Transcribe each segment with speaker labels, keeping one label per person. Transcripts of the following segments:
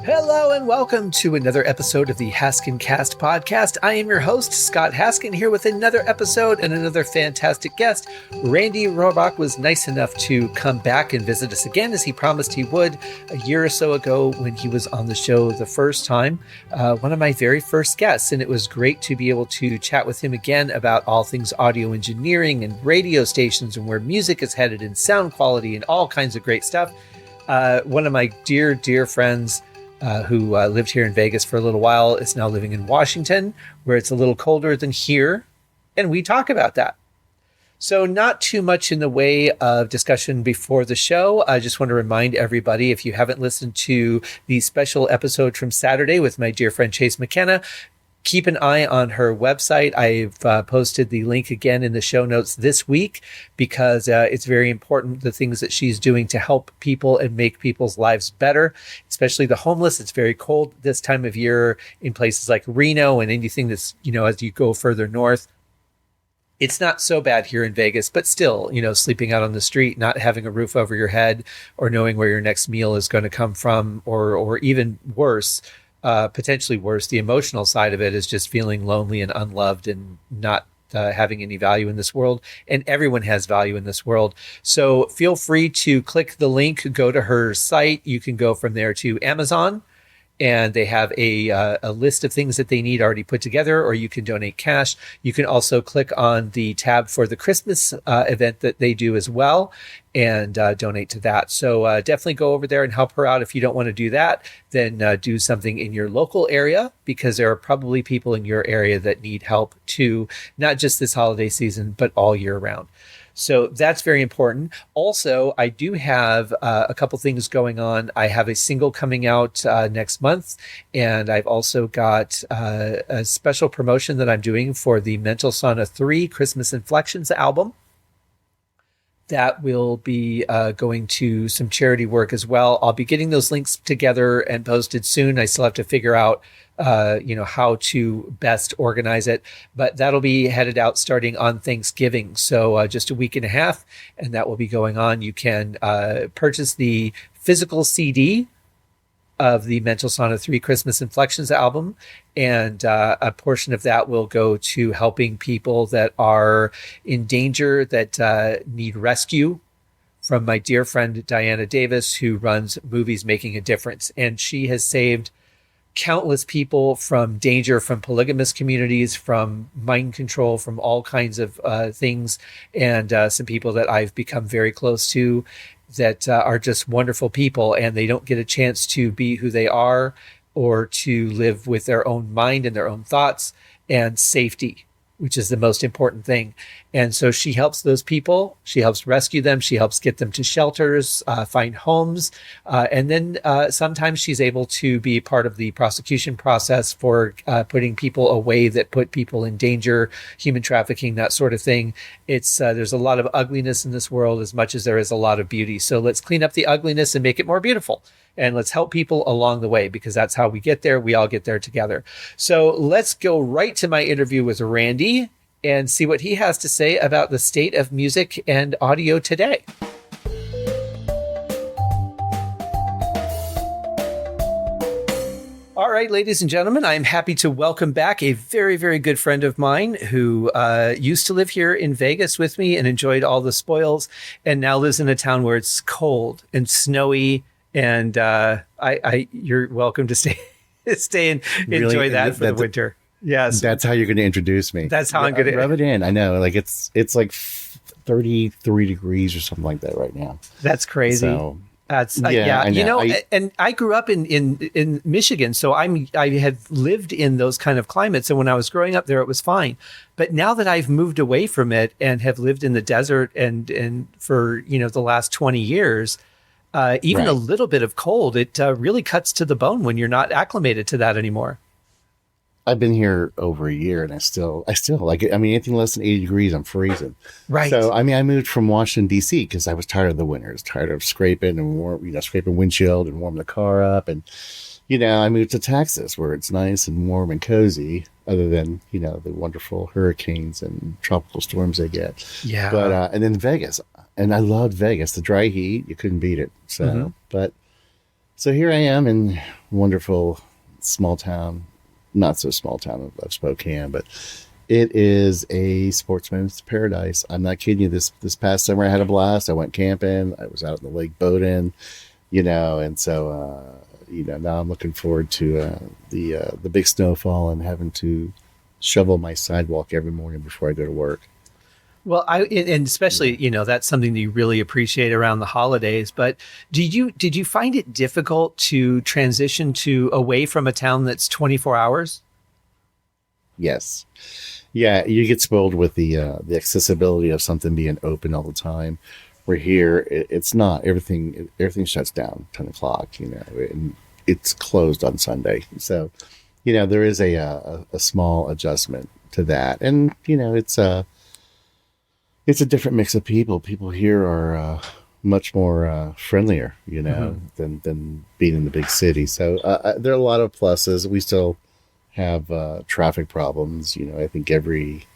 Speaker 1: Hello and welcome to another episode of the HaskinCast Podcast. I am your host, Scott Haskin, here with another episode and another fantastic guest. Randy Rohrbach was nice enough to come back and visit us again, as he promised he would a year or so ago when he was on the show the first time, one of my very first guests. And it was great to be able to chat with him again about all things audio engineering and radio stations and where music is headed and sound quality and all kinds of great stuff. One of my dear friends who lived here in Vegas for a little while is now living in Washington, where it's a little colder than here, and we talk about that. So not too much in the way of discussion before the show. I just want to remind everybody, if you haven't listened to the special episode from Saturday with my dear friend Chase McKenna, keep an eye on her website. I've posted the link again in the show notes this week because it's very important, the things that she's doing to help people and make people's lives better, especially the homeless. It's very cold this time of year in places like Reno and anything that's, as you go further north. It's not so bad here in Vegas, but still, sleeping out on the street, not having a roof over your head or knowing where your next meal is going to come from, or even worse, potentially worse, the emotional side of it is just feeling lonely and unloved and not having any value in this world. And everyone has value in this world. So feel free to click the link, go to her site. You can go from there to Amazon, and they have a list of things that they need already put together, or you can donate cash. You can also click on the tab for the Christmas event that they do as well and donate to that. So definitely go over there and help her out. If you don't want to do that, then do something in your local area, because there are probably people in your area that need help too, not just this holiday season, but all year round. So that's very important. Also, I do have a couple things going on. I have a single coming out next month, and I've also got a special promotion that I'm doing for the Mental Sauna 3 Christmas Inflections album. That will be going to some charity work as well. I'll be getting those links together and posted soon. I still have to figure out how to best organize it, but that'll be headed out starting on Thanksgiving. So just a week and a half, and that will be going on. You can purchase the physical CD of the Mental Sauna 3 Christmas Inflections album, and a portion of that will go to helping people that are in danger, that need rescue, from my dear friend Diana Davis, who runs Movies Making a Difference. And she has saved countless people from danger, from polygamous communities, from mind control, from all kinds of things, and some people that I've become very close to that are just wonderful people, and they don't get a chance to be who they are or to live with their own mind and their own thoughts and safety, which is the most important thing. And so she helps those people. She helps rescue them. She helps get them to shelters, find homes. And then sometimes she's able to be part of the prosecution process for putting people away that put people in danger, human trafficking, that sort of thing. It's there's a lot of ugliness in this world as much as there is a lot of beauty. So let's clean up the ugliness and make it more beautiful. And let's help people along the way, because that's how we get there. We all get there together. So let's go right to my interview with Randy and see what he has to say about the state of music and audio today. All right, ladies and gentlemen, I'm happy to welcome back a very, very good friend of mine who used to live here in Vegas with me and enjoyed all the spoils, and now lives in a town where it's cold and snowy. And you're welcome to stay and enjoy really, that for the winter. Yes,
Speaker 2: that's how you're going to introduce me.
Speaker 1: That's how I'm going to
Speaker 2: rub it in. I know, like it's like 33 degrees or something like that right now.
Speaker 1: That's crazy.
Speaker 2: So,
Speaker 1: that's yeah. And I grew up in Michigan, so I have lived in those kind of climates. And when I was growing up there, it was fine. But now that I've moved away from it and have lived in the desert and for the last 20 years. Even right. A little bit of cold, it really cuts to the bone when you're not acclimated to that anymore.
Speaker 2: I've been here over a year, and I still like it. I mean, anything less than 80 degrees, I'm freezing.
Speaker 1: Right.
Speaker 2: So, I mean, I moved from Washington, D.C. because I was tired of the winters, tired of scraping and warm, scraping windshield and warming the car up. And, I moved to Texas where it's nice and warm and cozy, other than, the wonderful hurricanes and tropical storms they get.
Speaker 1: Yeah.
Speaker 2: But, and then Vegas. And I loved Vegas, the dry heat, you couldn't beat it. So, but So here I am in wonderful small town, not so small town of Spokane, but it is a sportsman's paradise. I'm not kidding you. This past summer I had a blast. I went camping. I was out in the lake boating, and so now I'm looking forward to the big snowfall and having to shovel my sidewalk every morning before I go to work.
Speaker 1: Well, and especially, that's something that you really appreciate around the holidays. But did you find it difficult to transition to away from a town that's 24 hours?
Speaker 2: Yes. Yeah, you get spoiled with the accessibility of something being open all the time. Where here, it's not. Everything shuts down 10 o'clock, and it's closed on Sunday. So, there is a small adjustment to that. And, it's a different mix of people. People here are much more friendlier, than being in the big city. So there are a lot of pluses. We still have traffic problems. I think every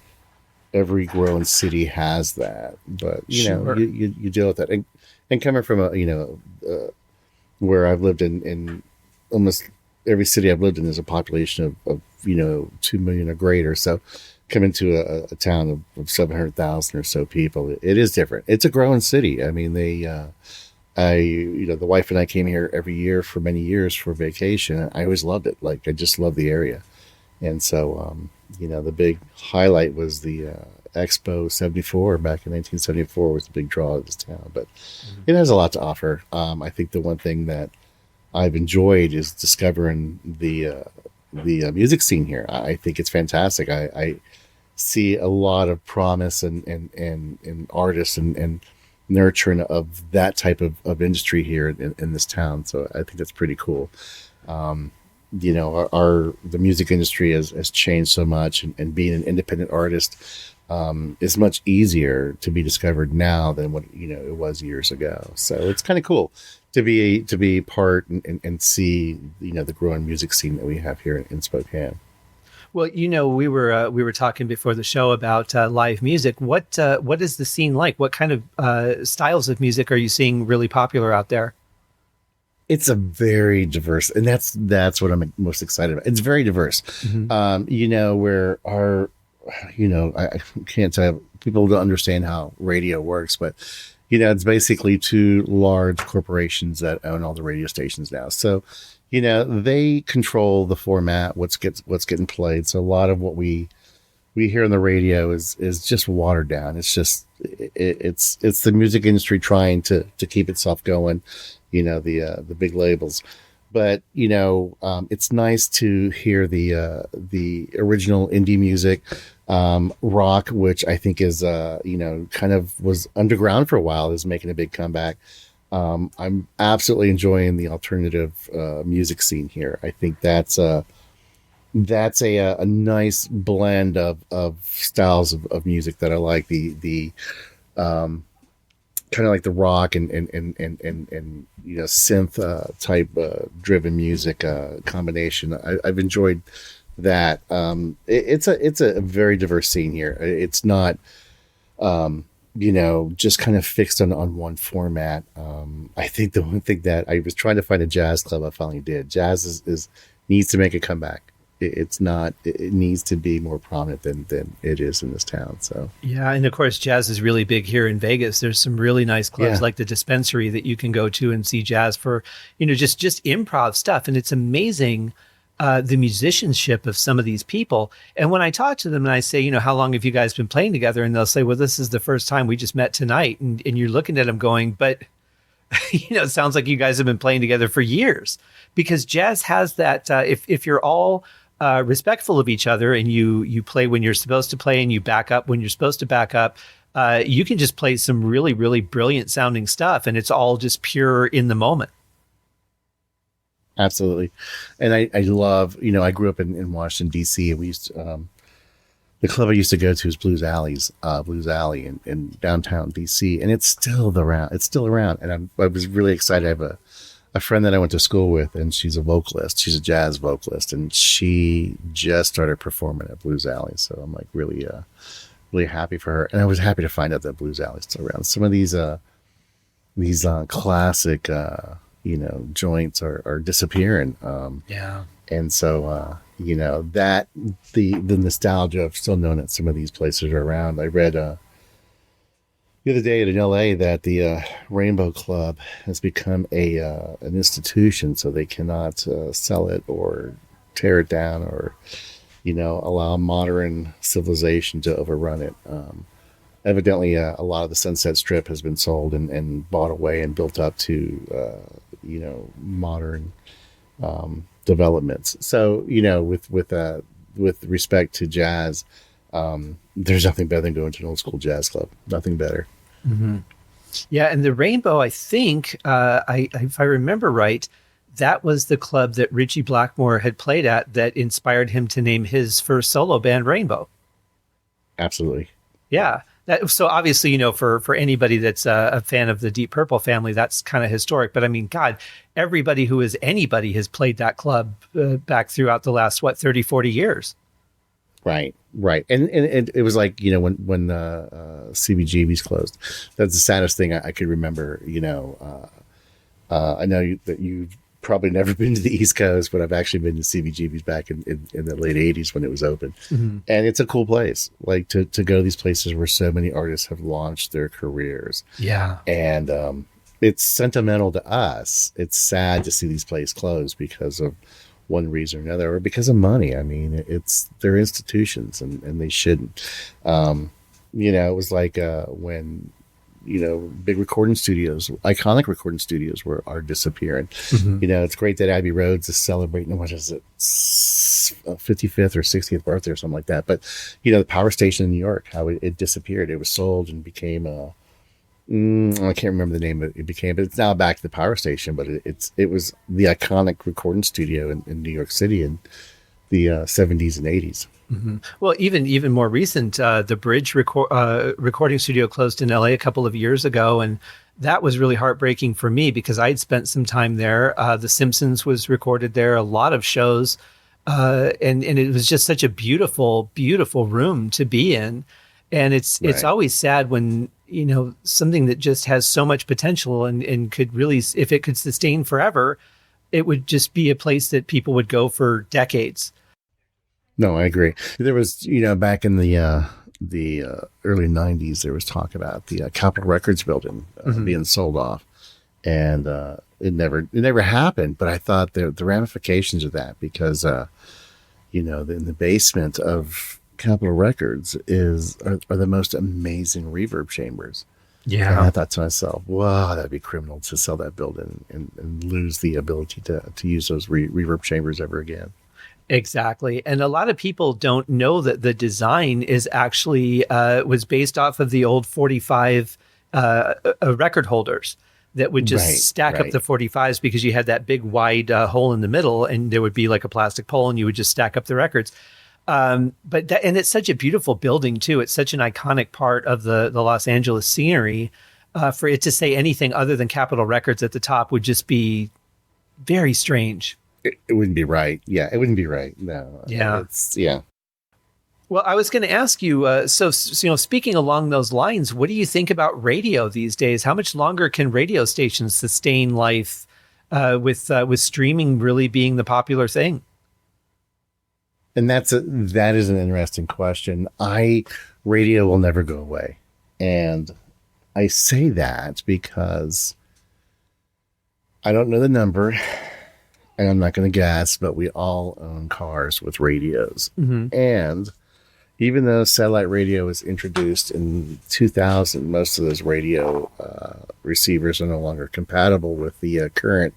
Speaker 2: growing city has that. But
Speaker 1: Sure.
Speaker 2: you deal with that. And coming from where I've lived in almost every city I've lived in, there's a population of 2 million or greater. So coming to a town of 700,000 or so people, it is different. It's a growing city. I mean, the wife and I came here every year for many years for vacation. I always loved it. Like, I just love the area. And so, the big highlight was the Expo 74 back in 1974 was the big draw of this town. But it has a lot to offer. I think the one thing that I've enjoyed is discovering the music scene here. I think it's fantastic. I see a lot of promise and artists and nurturing of that type of industry here in this town. So I think that's pretty cool. The music industry has changed so much, and being an independent artist is much easier to be discovered now than what it was years ago. So it's kind of cool to be part and see the growing music scene that we have here in Spokane.
Speaker 1: Well, we were talking before the show about live music. What is the scene like? What kind of styles of music are you seeing really popular out there?
Speaker 2: It's a very diverse, and that's what I'm most excited about. It's very diverse. Mm-hmm. Where I can't tell people don't understand how radio works, but it's basically two large corporations that own all the radio stations now. So, they control the format, what's getting played. So a lot of what we hear on the radio is just watered down. It's just it's the music industry trying to keep itself going. The big labels, but it's nice to hear the original indie music, rock, which I think is kind of was underground for a while, is making a big comeback. I'm absolutely enjoying the alternative music scene here. I think that's a nice blend of styles of music that I like. The kind of like the rock and synth type driven music combination. I've enjoyed that. It's a very diverse scene here. It's not just kind of fixed on one format. I think the one thing that I was trying to find a jazz club, I finally did. Jazz needs to make a comeback. It needs to be more prominent than it is in this town. So
Speaker 1: yeah, and of course jazz is really big here in Vegas. There's some really nice clubs like the Dispensary that you can go to and see jazz for just improv stuff, and it's amazing the musicianship of some of these people. And when I talk to them and I say, how long have you guys been playing together, and they'll say, well, this is the first time, we just met tonight, and you're looking at them going, but it sounds like you guys have been playing together for years, because jazz has that if you're all respectful of each other, and you play when you're supposed to play, and you back up when you're supposed to back up, you can just play some really, really brilliant sounding stuff, and it's all just pure in the moment.
Speaker 2: Absolutely. And I love, I grew up in Washington, D.C., and we used to, the club I used to go to is Blues Alley in downtown D.C., and it's still around. And I was really excited. I have a friend that I went to school with, and she's a vocalist. She's a jazz vocalist, and she just started performing at Blues Alley. So I'm like really happy for her. And I was happy to find out that Blues Alley is still around. Some of these classic joints are disappearing.
Speaker 1: Yeah.
Speaker 2: And so, that the nostalgia of still knowing that some of these places are around. I read the other day in LA that the Rainbow Club has become an institution, so they cannot sell it or tear it down or, allow modern civilization to overrun it. Evidently, a lot of the Sunset Strip has been sold and bought away and built up to, modern developments. So, with respect to jazz, there's nothing better than going to an old school jazz club. Nothing better.
Speaker 1: Mm-hmm. Yeah, and the Rainbow, I think, if I remember right, that was the club that Ritchie Blackmore had played at that inspired him to name his first solo band Rainbow.
Speaker 2: Absolutely.
Speaker 1: Yeah. So obviously, for anybody that's a fan of the Deep Purple family, that's kind of historic. But I mean, God, everybody who is anybody has played that club back throughout the last, 30, 40 years. Right.
Speaker 2: And it was like, when CBGB's closed, that's the saddest thing I could remember. I know that you've probably never been to the East Coast, but I've actually been to CBGB's back in the late 80s when it was open. Mm-hmm. And it's a cool place, like to go to these places where so many artists have launched their careers.
Speaker 1: Yeah.
Speaker 2: And it's sentimental to us. It's sad to see these places close because of one reason or another, or because of money. I mean, they're institutions and they shouldn't. It was like when big recording studios, iconic recording studios are disappearing. Mm-hmm. It's great that Abbey Roads is celebrating, what is it, 55th or 60th birthday or something like that. But, the power station in New York, how it disappeared. It was sold and became I can't remember the name it became, but it's now back to the power station. But it was the iconic recording studio in New York City in the 70s and 80s.
Speaker 1: Mm-hmm. Well, even more recent, the Bridge recording studio closed in LA a couple of years ago, and that was really heartbreaking for me because I'd spent some time there. The Simpsons was recorded there, a lot of shows, and it was just such a beautiful, beautiful room to be in. And it's always sad when something that just has so much potential and could really, if it could sustain forever, it would just be a place that people would go for decades.
Speaker 2: No, I agree. There was, back in the early 90s, there was talk about the Capitol Records building mm-hmm. being sold off, and it never happened. But I thought the ramifications of that, because in the basement of Capitol Records are the most amazing reverb chambers.
Speaker 1: Yeah,
Speaker 2: and I thought to myself, wow, that'd be criminal to sell that building and lose the ability to use those reverb chambers ever again.
Speaker 1: Exactly. And a lot of people don't know that the design is actually was based off of the old 45 record holders that would just stack up the 45s, because you had that big wide hole in the middle and there would be like a plastic pole and you would just stack up the records. And it's such a beautiful building too. It's such an iconic part of the Los Angeles scenery. For it to say anything other than Capitol Records at the top would just be very strange.
Speaker 2: It wouldn't be right. Yeah, it wouldn't be right. No.
Speaker 1: Yeah.
Speaker 2: Yeah.
Speaker 1: Well, I was going to ask you, so speaking along those lines, what do you think about radio these days? How much longer can radio stations sustain life with streaming really being the popular thing?
Speaker 2: And that is an interesting question. Radio will never go away. And I say that because I don't know the number, and I'm not going to guess, but we all own cars with radios. Mm-hmm. And even though satellite radio was introduced in 2000, most of those radio receivers are no longer compatible with the current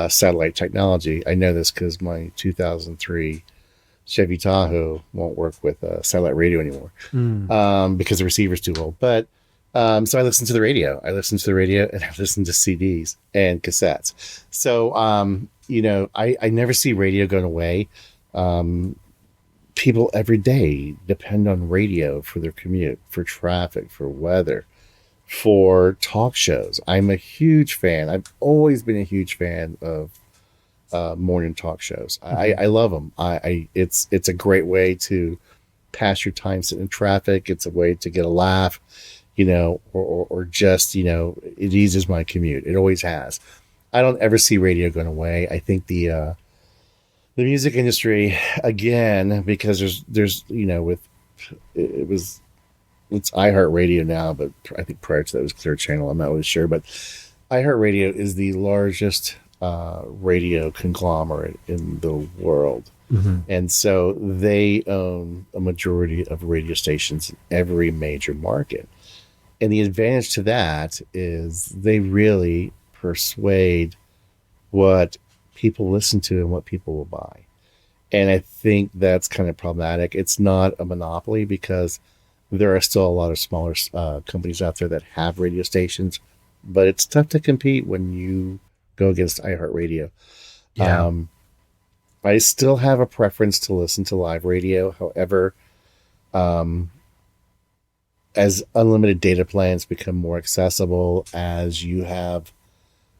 Speaker 2: satellite technology. I know this because my 2003 Chevy Tahoe won't work with satellite radio anymore because the receiver's too old. But so I listen to the radio. And I listen to CDs and cassettes. So, I never see radio going away. People every day depend on radio for their commute, for traffic, for weather, for talk shows. I'm a huge fan. I've always been a huge fan of morning talk shows. Mm-hmm. I love them. It's a great way to pass your time sitting in traffic. It's a way to get a laugh, or just, it eases my commute. It always has. I don't ever see radio going away. I think the music industry, again, because there's it's iHeartRadio now, but I think prior to that it was Clear Channel. I'm not really sure, but iHeartRadio is the largest radio conglomerate in the world.
Speaker 1: Mm-hmm.
Speaker 2: And so they own a majority of radio stations in every major market. And the advantage to that is they really persuade what people listen to and what people will buy. And I think that's kind of problematic. It's not a monopoly because there are still a lot of smaller companies out there that have radio stations, but it's tough to compete when you go against iHeartRadio.
Speaker 1: Yeah.
Speaker 2: I still have a preference to listen to live radio. However, as unlimited data plans become more accessible, as you have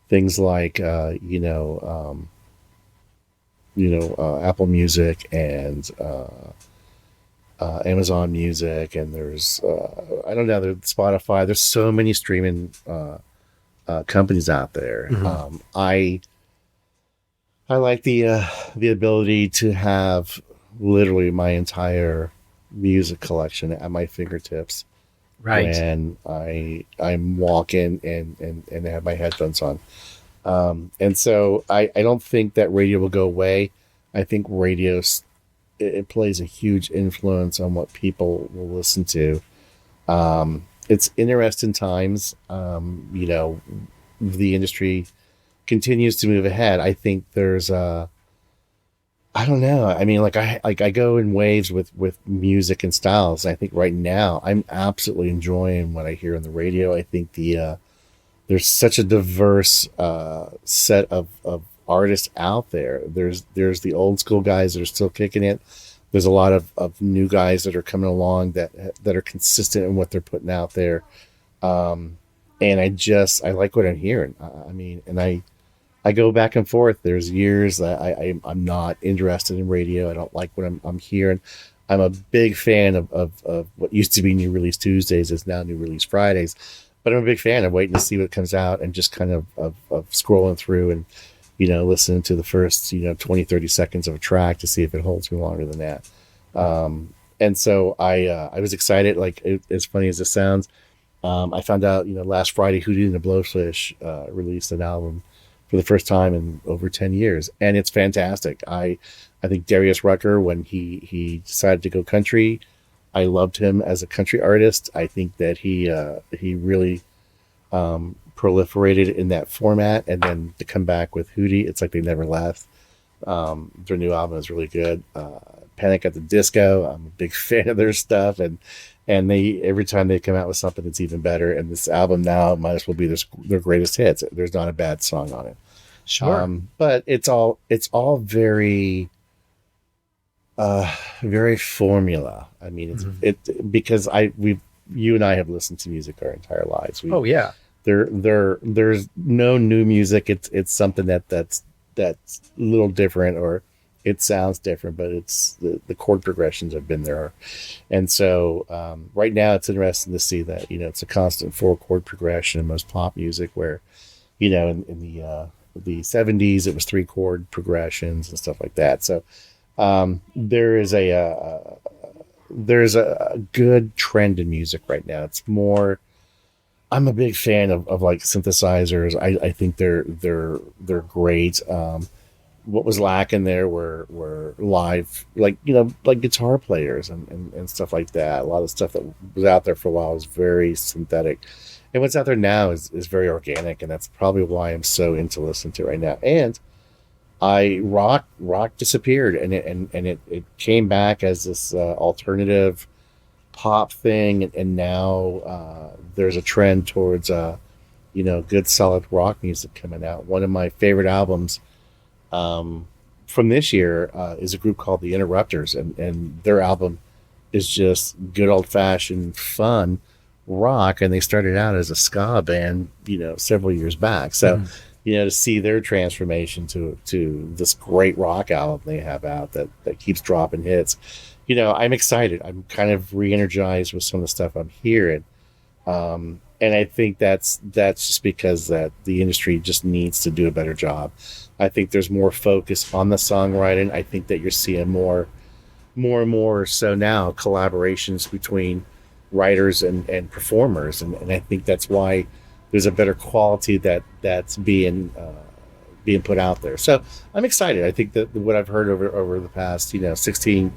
Speaker 2: things like, Apple Music and Amazon Music, and there's, there's Spotify. There's so many streaming companies out there.
Speaker 1: Mm-hmm.
Speaker 2: I like the ability to have literally my entire music collection at my fingertips.
Speaker 1: Right.
Speaker 2: When I'm walking and have my headphones on. And so I don't think that radio will go away. I think radio, it plays a huge influence on what people will listen to. It's interesting times. The industry continues to move ahead. I think there's I don't know. I mean, I go in waves with music and styles. I think right now I'm absolutely enjoying what I hear on the radio. I think there's such a diverse set of artists out there. There's the old school guys that are still kicking it. There's a lot of new guys that are coming along that are consistent in what they're putting out there. And I like what I'm hearing. I go back and forth. There's years that I'm not interested in radio. I don't like what I'm hearing. I'm a big fan of what used to be New Release Tuesdays is now New Release Fridays. But I'm a big fan of waiting to see what comes out and just kind of scrolling through and, listening to the first, 20, 30 seconds of a track to see if it holds me longer than that. And so I was excited, as funny as it sounds. I found out, last Friday, Hootie and the Blowfish released an album for the first time in over 10 years. And it's fantastic. I think Darius Rucker, when he decided to go country, I loved him as a country artist. I think that he really proliferated in that format. And then to come back with Hootie, it's like they never left. Their new album is really good. Panic at the Disco, I'm a big fan of their stuff. And they every time they come out with something, it's even better. And this album now might as well be their greatest hits. There's not a bad song on it.
Speaker 1: Sure.
Speaker 2: But it's all very, very formula. I mean, because you and I have listened to music our entire lives.
Speaker 1: Oh yeah.
Speaker 2: There's no new music. It's something that's a little different, or it sounds different, but it's the chord progressions have been there. And so right now it's interesting to see that, it's a constant 4-chord progression in most pop music, where, in the 70s, it was 3-chord progressions and stuff like that. So there's a good trend in music right now. It's more, I'm a big fan of synthesizers. I think they're great. What was lacking there were live, like guitar players and stuff like that. A lot of stuff that was out there for a while was very synthetic, and what's out there now is very organic, and that's probably why I'm so into listening to it right now. And rock disappeared, and it came back as this alternative pop thing, and now there's a trend towards good solid rock music coming out. One of my favorite albums from this year is a group called the Interrupters, and their album is just good old-fashioned fun rock, and they started out as a ska band several years back. So to see their transformation to this great rock album they have out that keeps dropping hits, I'm excited. I'm kind of re-energized with some of the stuff I'm hearing. And I think that's just because that the industry just needs to do a better job. I think there's more focus on the songwriting. I think that you're seeing more and more so now collaborations between writers and performers, and I think that's why there's a better quality that's being put out there. So I'm excited. I think that what I've heard over the past 16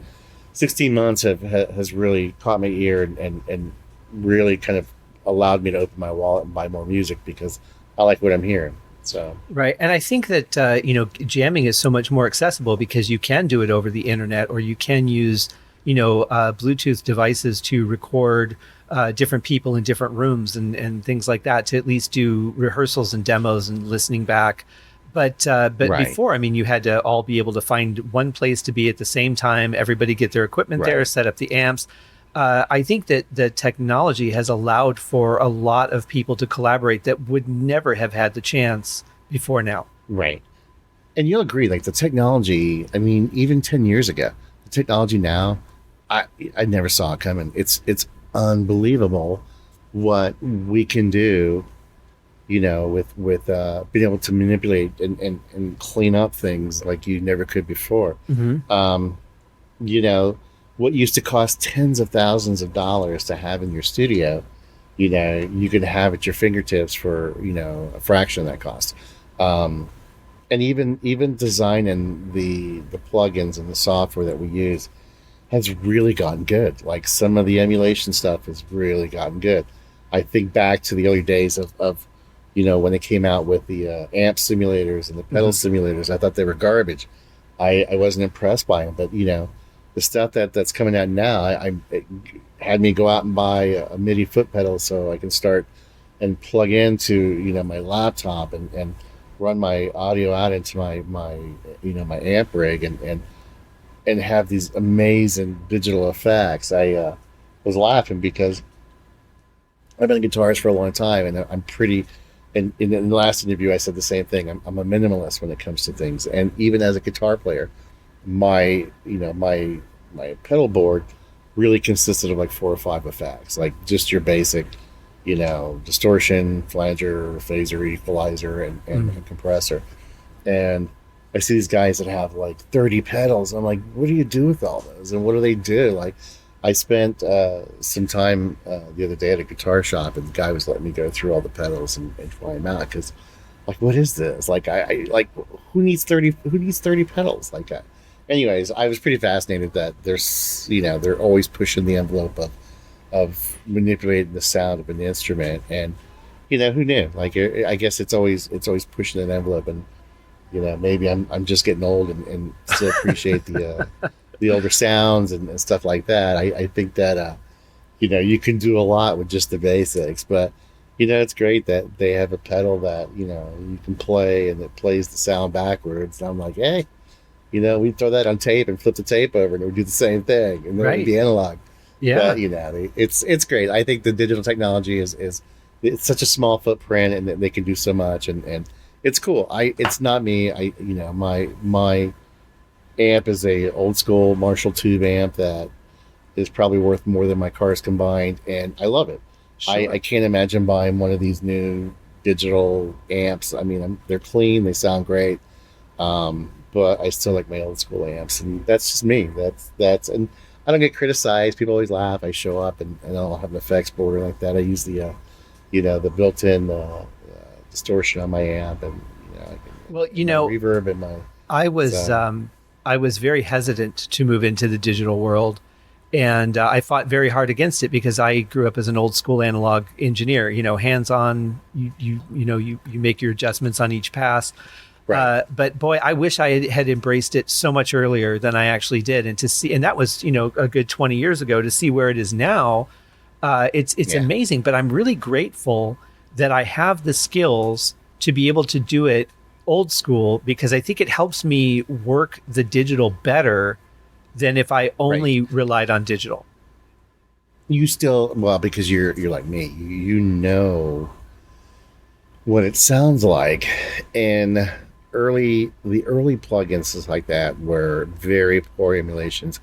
Speaker 2: months has really caught my ear and really kind of allowed me to open my wallet and buy more music because I like what I'm hearing. So
Speaker 1: right, and I think that jamming is so much more accessible because you can do it over the internet, or you can use Bluetooth devices to record different people in different rooms and things like that to at least do rehearsals and demos and listening back. But right. Before, I mean, you had to all be able to find one place to be at the same time. Everybody get their equipment there, set up the amps. I think that the technology has allowed for a lot of people to collaborate that would never have had the chance before now.
Speaker 2: Right. And you'll agree, like the technology, I mean, even 10 years ago, the technology now, I never saw it coming. It's unbelievable what we can do, with being able to manipulate and clean up things like you never could before. Mm-hmm. What used to cost tens of thousands of dollars to have in your studio, you could have at your fingertips for, a fraction of that cost. And even designing the plugins and the software that we use has really gotten good. Like some of the emulation stuff has really gotten good. I think back to the early days of when they came out with the amp simulators and the pedal simulators. I thought they were garbage. I wasn't impressed by them, but the stuff that's coming out now, it had me go out and buy a MIDI foot pedal so I can start and plug into my laptop and run my audio out into my amp rig and have these amazing digital effects. I was laughing because I've been a guitarist for a long time, and I'm pretty. And in the last interview, I said the same thing. I'm a minimalist when it comes to things, and even as a guitar player, my pedal board really consisted of like 4 or 5 effects, like just your basic, distortion, flanger, phaser, equalizer, and a compressor. And I see these guys that have like 30 pedals. I'm like, what do you do with all those? And what do they do? Like, I spent some time the other day at a guitar shop, and the guy was letting me go through all the pedals and try them out because, like, what is this? Like, I like who needs 30 pedals like that? Anyways, I was pretty fascinated that there's they're always pushing the envelope of manipulating the sound of an instrument, and who knew? Like, I guess it's always pushing an envelope, and maybe I'm just getting old and still appreciate the older sounds and stuff like that. I think that you can do a lot with just the basics, but it's great that they have a pedal that you can play and it plays the sound backwards. And I'm like, hey, we throw that on tape and flip the tape over and it would do the same thing, and then it would be analog. Yeah, but it's great. I think the digital technology is it's such a small footprint, and they can do so much, and it's cool. It's not me. My amp is a old school Marshall tube amp that is probably worth more than my cars combined, and I love it. Sure. I can't imagine buying one of these new digital amps. I mean, they're clean, they sound great, but I still like my old school amps, and that's just me. That's and I don't get criticized. People always laugh. I show up and I don't have an effects board or like that. I use the the built-in distortion on my amp, and reverb and my.
Speaker 1: I was very hesitant to move into the digital world, and I fought very hard against it because I grew up as an old school analog engineer. Hands-on. You make your adjustments on each pass. Right. But boy, I wish I had embraced it so much earlier than I actually did, and to see, and that was a good 20 years ago. To see where it is now, it's amazing. But I'm really grateful that I have the skills to be able to do it old school, because I think it helps me work the digital better than if I only relied on digital.
Speaker 2: You still, because you're like me, what it sounds like, and the early plugins like that were very poor emulations.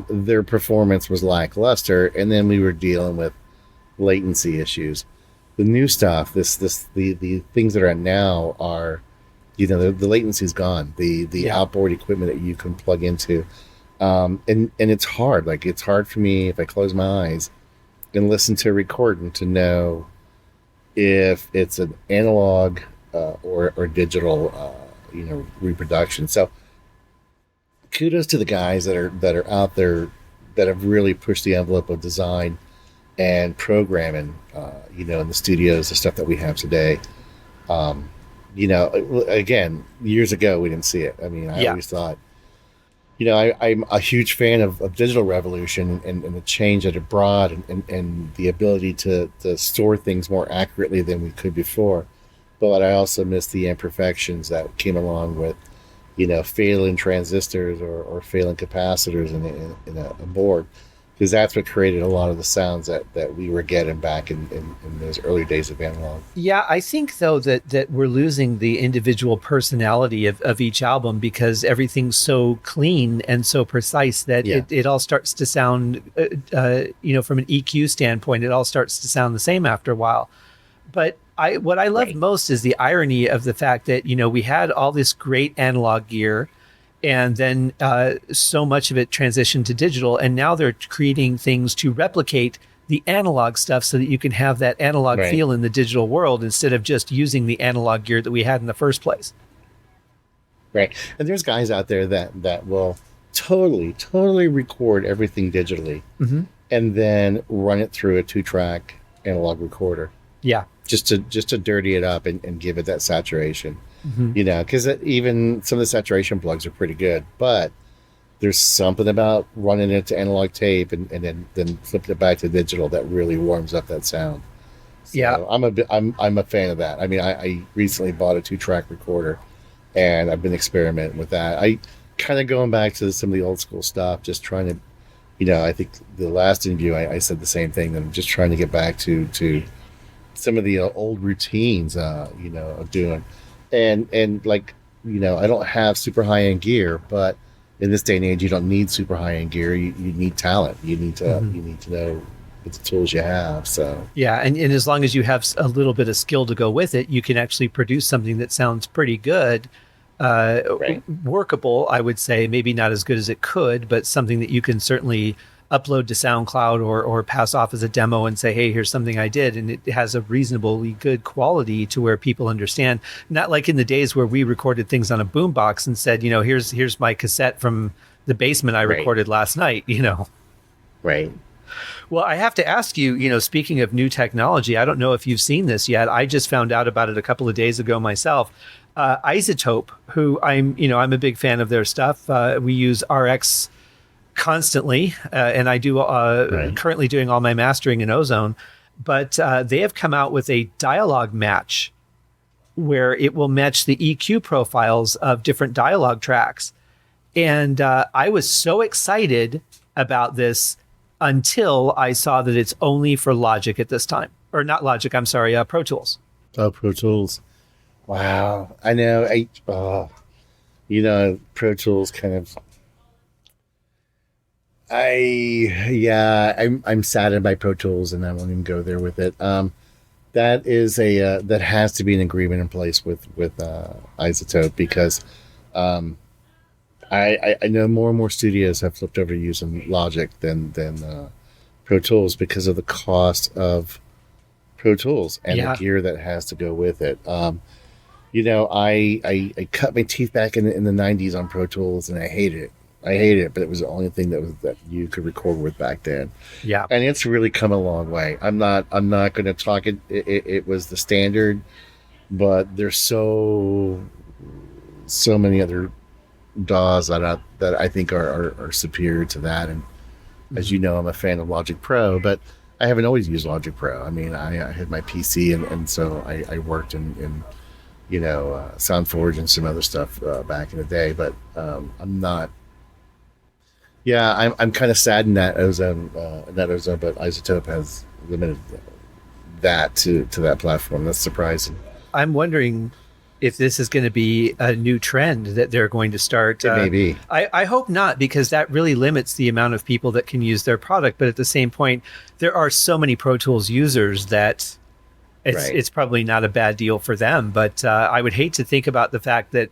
Speaker 2: Their performance was lackluster, and then we were dealing with latency issues. the new stuff, the things that are out now are, the latency's gone. The outboard equipment that you can plug into, and it's hard. Like, it's hard for me if I close my eyes and listen to a recording to know if it's an analog or digital, reproduction. So kudos to the guys that are out there that have really pushed the envelope of design and programming, in the studios, the stuff that we have today. Again, years ago, we didn't see it. I mean, I always thought, I'm a huge fan of digital revolution and the change that it brought and the ability to store things more accurately than we could before. But I also miss the imperfections that came along with, failing transistors or failing capacitors in a board. Because that's what created a lot of the sounds that we were getting back in those early days of analog.
Speaker 1: Yeah, I think, though, that we're losing the individual personality of each album because everything's so clean and so precise that it all starts to sound, from an EQ standpoint, it all starts to sound the same after a while. But what I love most is the irony of the fact that, we had all this great analog gear, and then so much of it transitioned to digital. And now they're creating things to replicate the analog stuff so that you can have that analog feel in the digital world instead of just using the analog gear that we had in the first place.
Speaker 2: Right. And there's guys out there that will totally record everything digitally and then run it through a 2-track analog recorder.
Speaker 1: Yeah.
Speaker 2: Just to dirty it up and give it that saturation. Because even some of the saturation plugs are pretty good, but there's something about running it to analog tape and then flipping it back to digital that really warms up that sound. So I'm a fan of that. I mean, I recently bought a 2-track recorder, and I've been experimenting with that. I kind of going back to some of the old school stuff, just trying to, I think the last interview I said the same thing. That I'm just trying to get back to some of the old routines, of doing. And like, I don't have super high-end gear, but in this day and age, you don't need super high-end gear. You need talent. You need to know what the tools you have. So
Speaker 1: yeah, and as long as you have a little bit of skill to go with it, you can actually produce something that sounds pretty good, workable. I would say maybe not as good as it could, but something that you can certainly upload to SoundCloud or pass off as a demo and say, hey, here's something I did. And it has a reasonably good quality to where people understand. Not like in the days where we recorded things on a boombox and said, here's my cassette from the basement I recorded last night,
Speaker 2: Right.
Speaker 1: Well, I have to ask you, speaking of new technology, I don't know if you've seen this yet. I just found out about it a couple of days ago myself. Isotope, who I'm a big fan of their stuff. We use RX constantly, and I do currently doing all my mastering in Ozone, but they have come out with a dialogue match where it will match the EQ profiles of different dialogue tracks. And I was so excited about this until I saw that it's only for Logic at this time. Or not Logic, I'm sorry, Pro Tools.
Speaker 2: Oh, Pro Tools. Wow. I know. Pro Tools kind of... I'm saddened by Pro Tools, and I won't even go there with it. That is that has to be an agreement in place with Isotope, because I know more and more studios have flipped over to using Logic than Pro Tools because of the cost of Pro Tools and the gear that has to go with it. I cut my teeth back in the 90s on Pro Tools, and I hated it. But it was the only thing that you could record with back then. Yeah, and it's really come a long way. I'm not going to talk it. It was the standard, but there's so many other DAWs that I think are superior to that. And as you know, I'm a fan of Logic Pro, but I haven't always used Logic Pro. I mean, I had my PC, and so I worked in SoundForge and some other stuff back in the day. But I'm not. Yeah, I'm kind of saddened that Ozone, but Isotope has limited that to that platform. That's surprising.
Speaker 1: I'm wondering if this is going to be a new trend that they're going to start.
Speaker 2: It may be.
Speaker 1: I hope not, because that really limits the amount of people that can use their product. But at the same point, there are so many Pro Tools users that it's probably not a bad deal for them. But I would hate to think about the fact that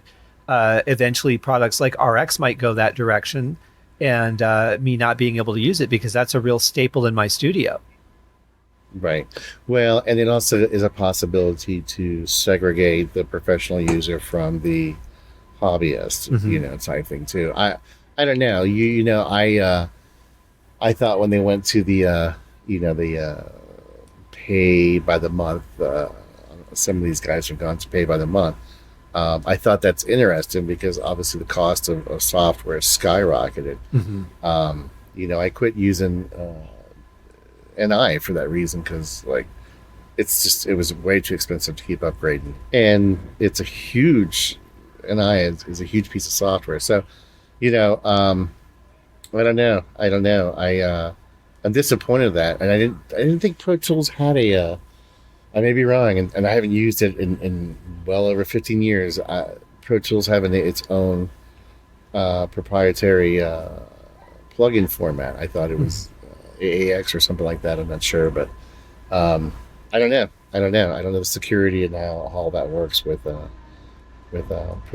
Speaker 1: eventually products like RX might go that direction, and me not being able to use it because that's a real staple in my studio.
Speaker 2: Right. Well, and it also is a possibility to segregate the professional user from the hobbyist, type thing too. I don't know. I thought when they went to the pay by the month, some of these guys have gone to pay by the month. I thought that's interesting because obviously the cost of software skyrocketed. I quit using NI for that reason because it was way too expensive to keep upgrading, and it's a huge NI is a huge piece of software. So, I don't know. I'm disappointed in that, and I didn't think Pro Tools had a. I may be wrong, and I haven't used it in well over 15 years. Pro Tools having its own proprietary plugin format. I thought it was AAX or something like that. I'm not sure, but I don't know. I don't know the security and how all that works with Pro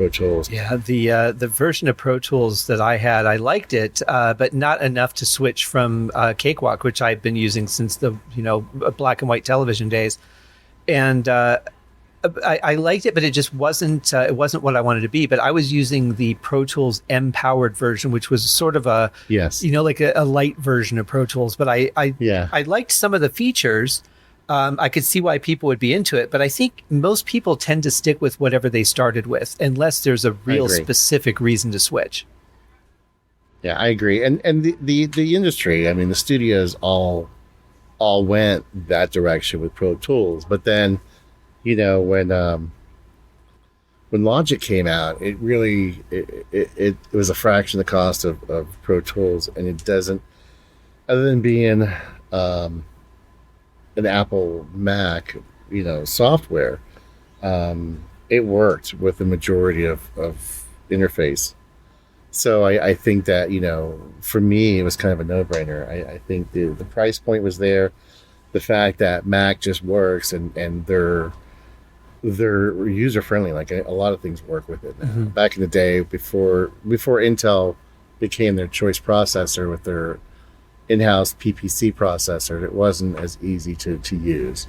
Speaker 2: Tools.
Speaker 1: Yeah, the version of Pro Tools that I had, I liked it, but not enough to switch from Cakewalk, which I've been using since the black and white television days. And I liked it, but it just wasn't what I wanted to be. But I was using the Pro Tools M-powered version, which was sort of a like a light version of Pro Tools. But I liked some of the features. I could see why people would be into it, but I think most people tend to stick with whatever they started with, unless there's a real specific reason to switch.
Speaker 2: Yeah, I agree. And the industry, I mean, the studios all went that direction with Pro Tools, but then, when Logic came out, it really it was a fraction of the cost of Pro Tools, and it doesn't, other than being an Apple Mac, software, it worked with the majority of interface. So I think that, for me, it was kind of a no-brainer. I think the price point was there. The fact that Mac just works and they're user-friendly. Like a lot of things work with it now. Back in the day, before Intel became their choice processor with their in-house PPC processor, it wasn't as easy to use.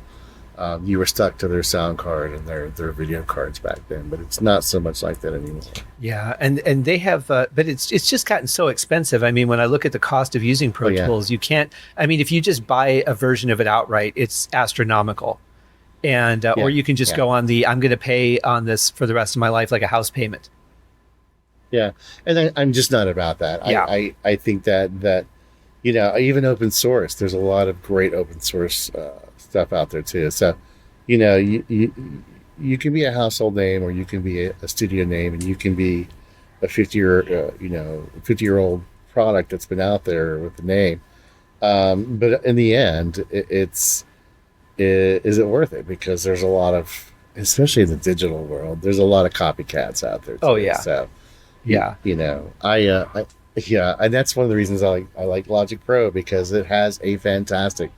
Speaker 2: You were stuck to their sound card and their video cards back then, but it's not so much like that anymore.
Speaker 1: Yeah, and they have, but it's just gotten so expensive. I mean, when I look at the cost of using Pro Tools, you can't. I mean, if you just buy a version of it outright, it's astronomical, and or you can just go on the I'm going to pay on this for the rest of my life, like a house payment.
Speaker 2: Yeah, and I'm just not about that. I think that. Even open source, there's a lot of great open source stuff out there too. So, you can be a household name, or you can be a studio name, and you can be a 50-year-old product that's been out there with the name. But in the end, is it worth it? Because there's a lot of, especially in the digital world, there's a lot of copycats out there too.
Speaker 1: Oh yeah.
Speaker 2: So, yeah, and that's one of the reasons I like Logic Pro, because it has a fantastic.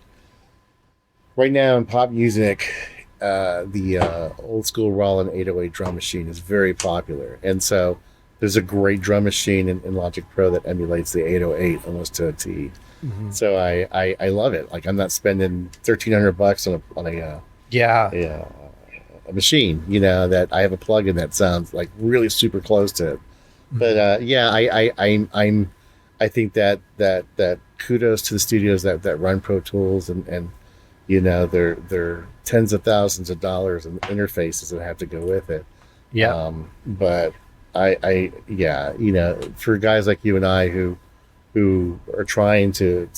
Speaker 2: Right now in pop music, the old school Roland 808 drum machine is very popular, and so there's a great drum machine in Logic Pro that emulates the 808 almost to a T. So I love it. Like, I'm not spending $1,300 on a machine. That I have a plugin that sounds like really super close to it. But I think that kudos to the studios that run Pro Tools and they're tens of thousands of dollars in interfaces that have to go with it.
Speaker 1: Yeah.
Speaker 2: But for guys like you and I who are trying to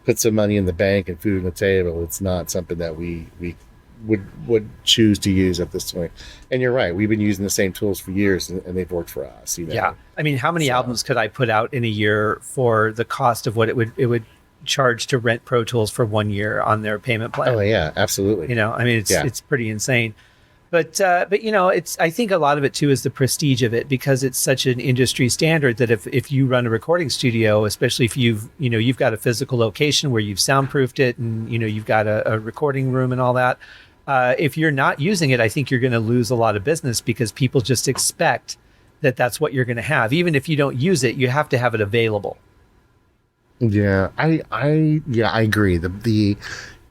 Speaker 2: put some money in the bank and food on the table, it's not something that we would choose to use at this point. And you're right, we've been using the same tools for years, and they've worked for us.
Speaker 1: Yeah, I mean, how many albums could I put out in a year for the cost of what it would charge to rent Pro Tools for 1 year on their payment plan?
Speaker 2: Oh yeah, absolutely.
Speaker 1: I mean, it's pretty insane. But it's, I think a lot of it too is the prestige of it, because it's such an industry standard that if you run a recording studio, especially if you've got a physical location where you've soundproofed it and you've got a recording room and all that, If you're not using it, I think you're going to lose a lot of business because people just expect that that's what you're going to have. Even if you don't use it, you have to have it available.
Speaker 2: Yeah, I agree.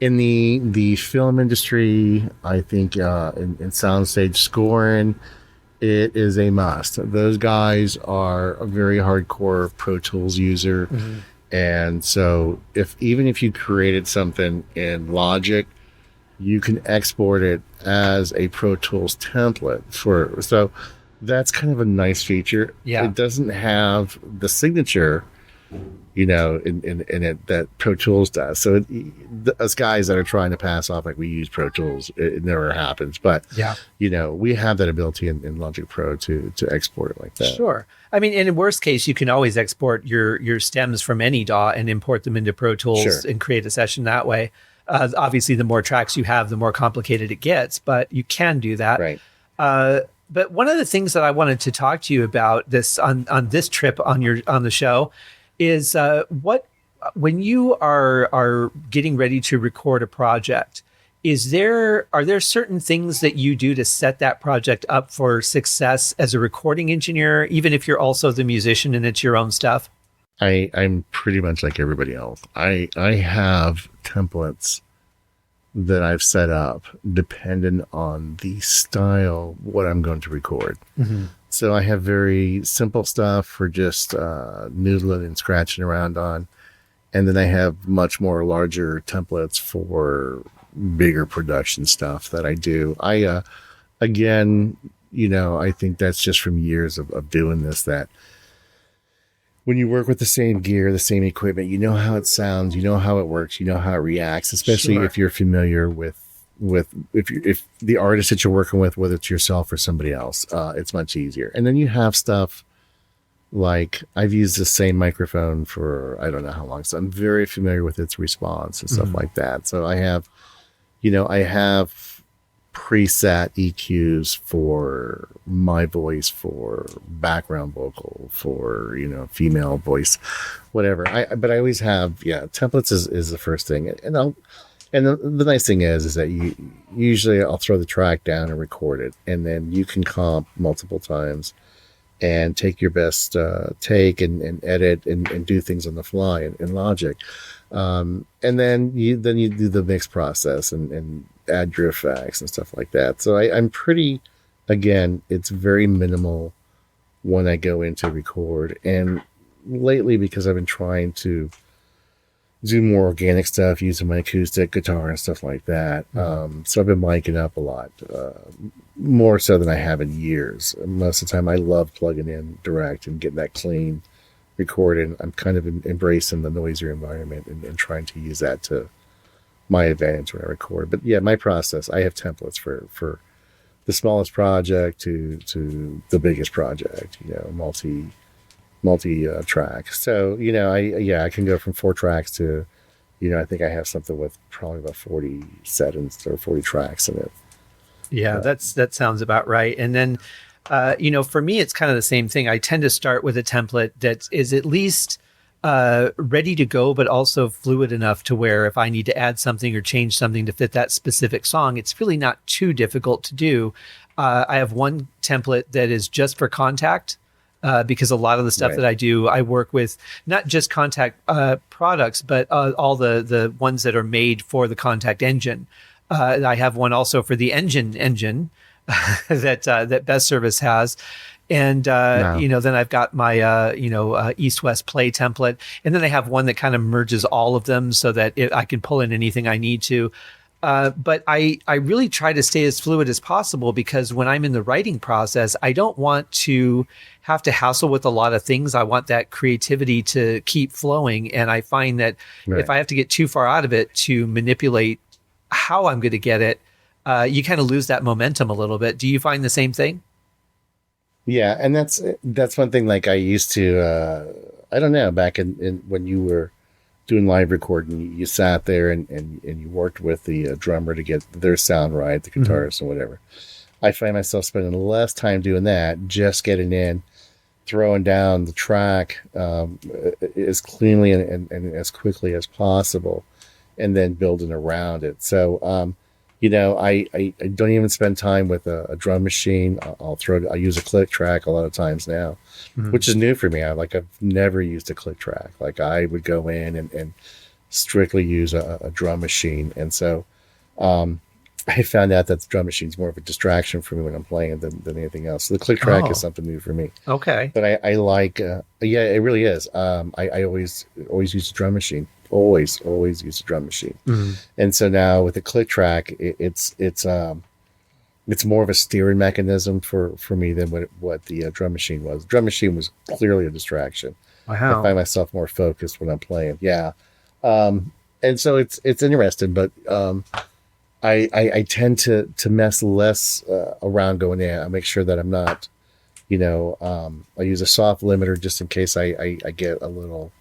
Speaker 2: In the film industry, I think in soundstage scoring, it is a must. Those guys are a very hardcore Pro Tools user, and so even if you created something in Logic, you can export it as a Pro Tools template so that's kind of a nice feature.
Speaker 1: Yeah.
Speaker 2: It doesn't have the signature, in it that Pro Tools does. So us guys that are trying to pass off like we use Pro Tools, it never happens. But
Speaker 1: yeah,
Speaker 2: we have that ability in Logic Pro to export it like that.
Speaker 1: Sure. I mean, in worst case, you can always export your stems from any DAW and import them into Pro Tools and create a session that way. Obviously, the more tracks you have, the more complicated it gets, but you can do that.
Speaker 2: Right.
Speaker 1: But one of the things that I wanted to talk to you about this on this trip on the show is when you are getting ready to record a project, are there certain things that you do to set that project up for success as a recording engineer, even if you're also the musician and it's your own stuff?
Speaker 2: I'm pretty much like everybody else. I have templates that I've set up dependent on the style, what I'm going to record. So I have very simple stuff for just noodling and scratching around on. And then I have much more larger templates for bigger production stuff that I do. Again, I think that's just from years of doing this, that when you work with the same gear, the same equipment, you know how it sounds, you know how it works, you know how it reacts, especially if you're familiar with if the artist that you're working with, whether it's yourself or somebody else, it's much easier. And then you have stuff like I've used the same microphone for I don't know how long, so I'm very familiar with its response and stuff like that. So I have preset EQs for my voice, for background vocal, for female voice, whatever. But I always have templates is the first thing, and the nice thing is that usually I'll throw the track down and record it, and then you can comp multiple times and take your best take and edit and do things on the fly in Logic, and then you do the mix process and add your effects and stuff like that. So I'm pretty, again, it's very minimal when I go into record. And lately, because I've been trying to do more organic stuff using my acoustic guitar and stuff like that, so I've been miking up a lot, more so than I have in years. Most of the time I love plugging in direct and getting that clean recording. I'm kind of embracing the noisier environment and trying to use that to my advantage when I record. But yeah, my process, I have templates for the smallest project to the biggest project, multi track. So, I can go from 4 tracks to, I think I have something with probably about 40 settings or 40 tracks in it.
Speaker 1: Yeah, that sounds about right. And then, for me, it's kind of the same thing. I tend to start with a template that is at least ready to go, but also fluid enough to where if I need to add something or change something to fit that specific song, it's really not too difficult to do. I have one template that is just for Contact, because a lot of the stuff that I do, I work with not just Contact products, but all the ones that are made for the Contact engine. I have one also for the engine that Best Service has. And, then I've got my, East-West Play template. And then I have one that kind of merges all of them so that I can pull in anything I need to. But I really try to stay as fluid as possible, because when I'm in the writing process, I don't want to have to hassle with a lot of things. I want that creativity to keep flowing. And I find that if I have to get too far out of it to manipulate how I'm going to get it, you kind of lose that momentum a little bit. Do you find the same thing?
Speaker 2: Yeah, and that's one thing. Like I used to, I don't know, back in when you were doing live recording, you sat there and you worked with the drummer to get their sound right, the guitarist and whatever. I find myself spending less time doing that, just getting in, throwing down the track as cleanly and as quickly as possible, and then building around it. So, I don't even spend time with a drum machine. I use a click track a lot of times now, which is new for me. I've never used a click track. Like I would go in and strictly use a drum machine. And so, I found out that the drum machine is more of a distraction for me when I'm playing than anything else. So the click track is something new for me.
Speaker 1: Okay.
Speaker 2: But I like, it really is. I always use a drum machine. Always use a drum machine. And so now with the click track, it's more of a steering mechanism for me than what the drum machine was. The drum machine was clearly a distraction.
Speaker 1: Wow.
Speaker 2: I find myself more focused when I'm playing. Yeah. And so it's interesting, but, I tend to mess less around going in. I make sure that I'm not, I use a soft limiter just in case I get a little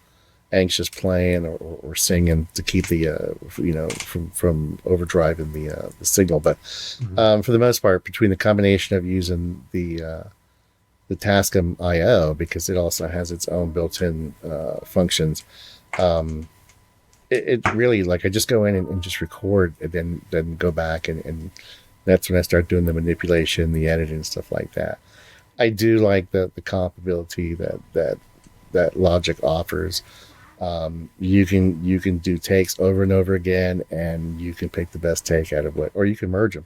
Speaker 2: anxious playing or singing to keep the from overdriving the signal. But for the most part, between the combination of using the Tascam IO, because it also has its own built-in functions. It really, like, I just go in and just record and then go back and that's when I start doing the manipulation, the editing, and stuff like that. I do like the comparability that Logic offers. You can do takes over and over again, and you can pick the best take out of or you can merge them.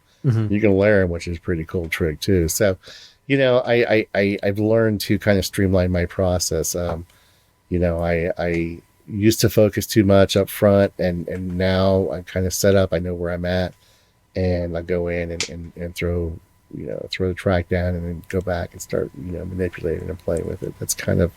Speaker 2: You can layer them, which is a pretty cool trick too. So, I've learned to kind of streamline my process. I used to focus too much up front, and now I'm kind of set up. I know where I'm at, and I go in and throw the track down and then go back and start manipulating and playing with it. That's kind of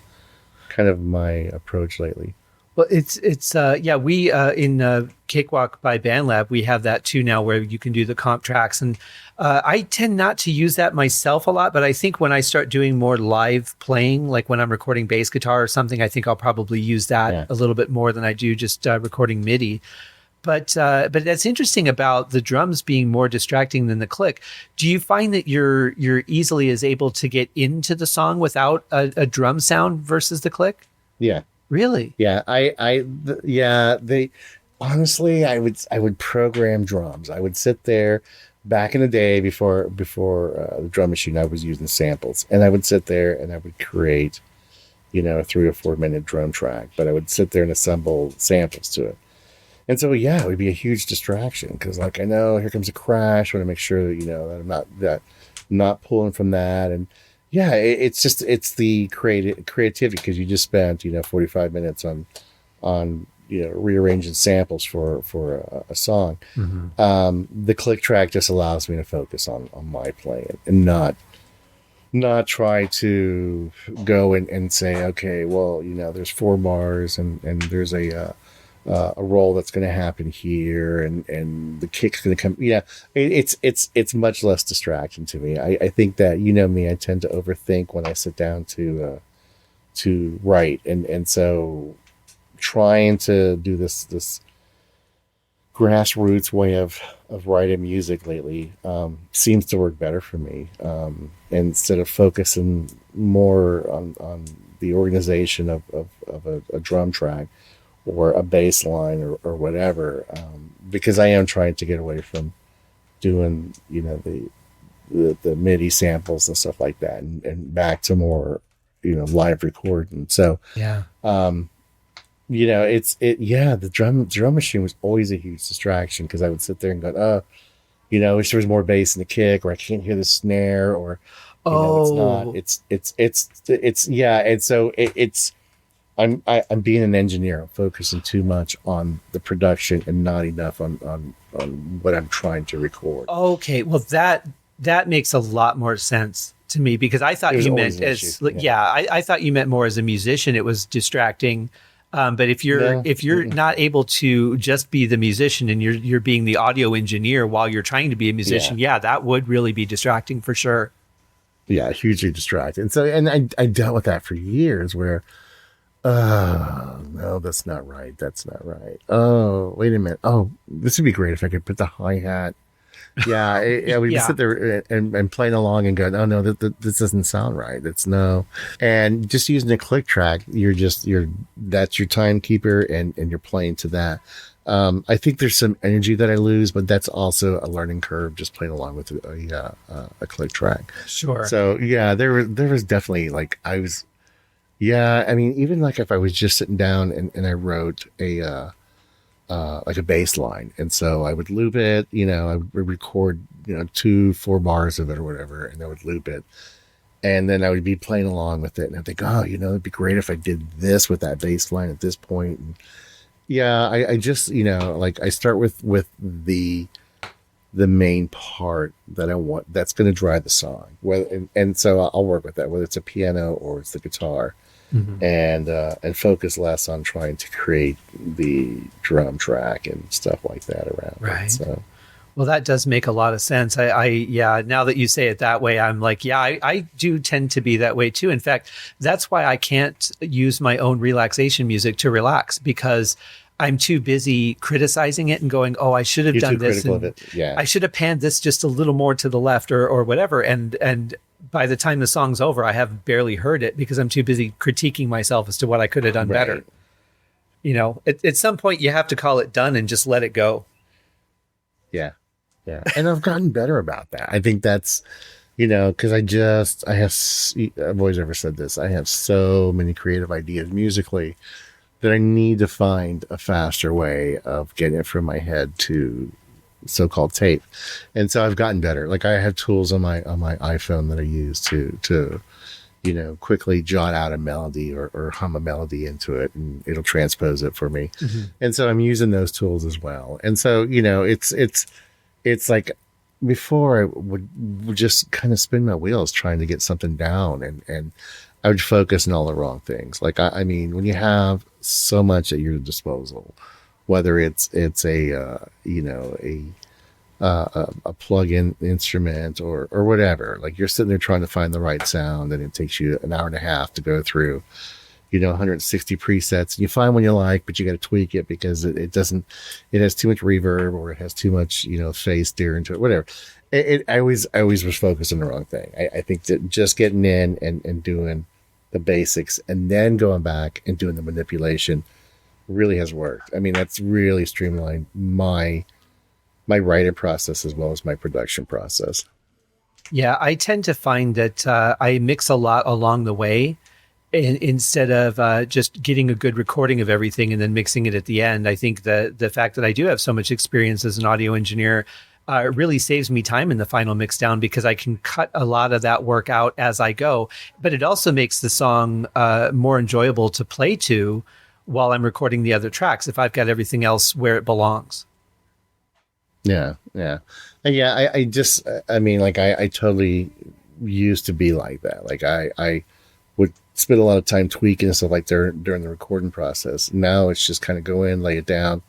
Speaker 2: my approach lately.
Speaker 1: Well, we in Cakewalk by BandLab, we have that too now, where you can do the comp tracks, and I tend not to use that myself a lot, but I think when I start doing more live playing, like when I'm recording bass guitar or something, I think I'll probably use that a little bit more than I do just recording MIDI. But that's interesting about the drums being more distracting than the click. Do you find that you're easily as able to get into the song without a drum sound versus the click?
Speaker 2: Yeah.
Speaker 1: Really?
Speaker 2: Yeah, honestly, I would program drums. I would sit there back in the day before the drum machine. I was using samples, and I would sit there and I would create, a 3 or 4 minute drum track. But I would sit there and assemble samples to it, and so it would be a huge distraction because, like, I know here comes a crash. I want to make sure that that I'm not pulling from that. And yeah, it's the creativity, because you just spent 45 minutes on rearranging samples for a song. The click track just allows me to focus on my playing and not try to go and say, okay, well, there's 4 bars and there's a roll that's going to happen here, and the kick's going to come. It's much less distraction to me. I think that, me, I tend to overthink when I sit down to write, and so trying to do this grassroots way of writing music lately seems to work better for me. Instead of focusing more on the organization of a drum track or a bass line or whatever, because I am trying to get away from doing, the MIDI samples and stuff like that, and back to more, live recording. So, the drum machine was always a huge distraction, because I would sit there and go, I wish there was more bass in the kick, or I can't hear the snare, or, and so I'm being an engineer. I'm focusing too much on the production and not enough on what I'm trying to record.
Speaker 1: Okay, well that makes a lot more sense to me, because I thought you meant I thought you meant more as a musician it was distracting. But if you're not able to just be the musician and you're being the audio engineer while you're trying to be a musician, that would really be distracting for sure.
Speaker 2: Yeah, hugely distracting. And so, I dealt with that for years, where, no, that's not right. That's not right. Oh, wait a minute. Oh, this would be great if I could put the hi-hat. Yeah, we sit there and playing along and going, oh no, this doesn't sound right. That's no. And just using a click track, that's your timekeeper, and you're playing to that. I think there's some energy that I lose, but that's also a learning curve, just playing along with a click track.
Speaker 1: Sure.
Speaker 2: So yeah, there was definitely like I mean, even like if I was just sitting down and I wrote like a bass line, and so I would loop it, I would record 2-4 bars of it or whatever, and I would loop it, and then I would be playing along with it, and I'd think, it'd be great if I did this with that bass line at this point. And yeah, I just like I start with the main part that I want, that's going to drive the song, and so I'll work with that, whether it's a piano or it's the guitar. Mm-hmm. And focus less on trying to create the drum track and stuff like that around
Speaker 1: right.
Speaker 2: it. So,
Speaker 1: well, that does make a lot of sense. Yeah, now that you say it that way, I'm like, yeah, I do tend to be that way too. In fact, that's why I can't use my own relaxation music to relax, because I'm too busy criticizing it and going, oh, I should have
Speaker 2: You're
Speaker 1: done
Speaker 2: too
Speaker 1: this.
Speaker 2: Critical of it. Yeah.
Speaker 1: I should have panned this just a little more to the left or whatever. And by the time the song's over, I have barely heard it because I'm too busy critiquing myself as to what I could have done better. At some point you have to call it done and just let it go.
Speaker 2: Yeah. Yeah. And I've gotten better about that. I think that's, because I've always ever said this. I have so many creative ideas musically that I need to find a faster way of getting it from my head to so-called tape. And so I've gotten better. Like I have tools on my iPhone that I use to quickly jot out a melody or hum a melody into it, and it'll transpose it for me. Mm-hmm. And so I'm using those tools as well. And so, it's like before I would just kind of spin my wheels trying to get something down, and I would focus on all the wrong things. Like, I mean, when you have so much at your disposal, whether it's a plug-in instrument or whatever, like you're sitting there trying to find the right sound, and it takes you an hour and a half to go through, 160 presets, and you find one you like, but you got to tweak it because it has too much reverb, or it has too much, phase steer into it, whatever. I always was focused on the wrong thing. I think that just getting in and doing the basics and then going back and doing the manipulation really has worked. I mean, that's really streamlined my writing process as well as my production process.
Speaker 1: Yeah, I tend to find that I mix a lot along the way, instead of just getting a good recording of everything and then mixing it at the end. I think the fact that I do have so much experience as an audio engineer really saves me time in the final mix down, because I can cut a lot of that work out as I go. But it also makes the song more enjoyable to play to while I'm recording the other tracks, if I've got everything else where it belongs.
Speaker 2: Yeah. I totally used to be like that. Like I would spend a lot of time tweaking and stuff like during the recording process. Now it's just kind of go in, lay it down,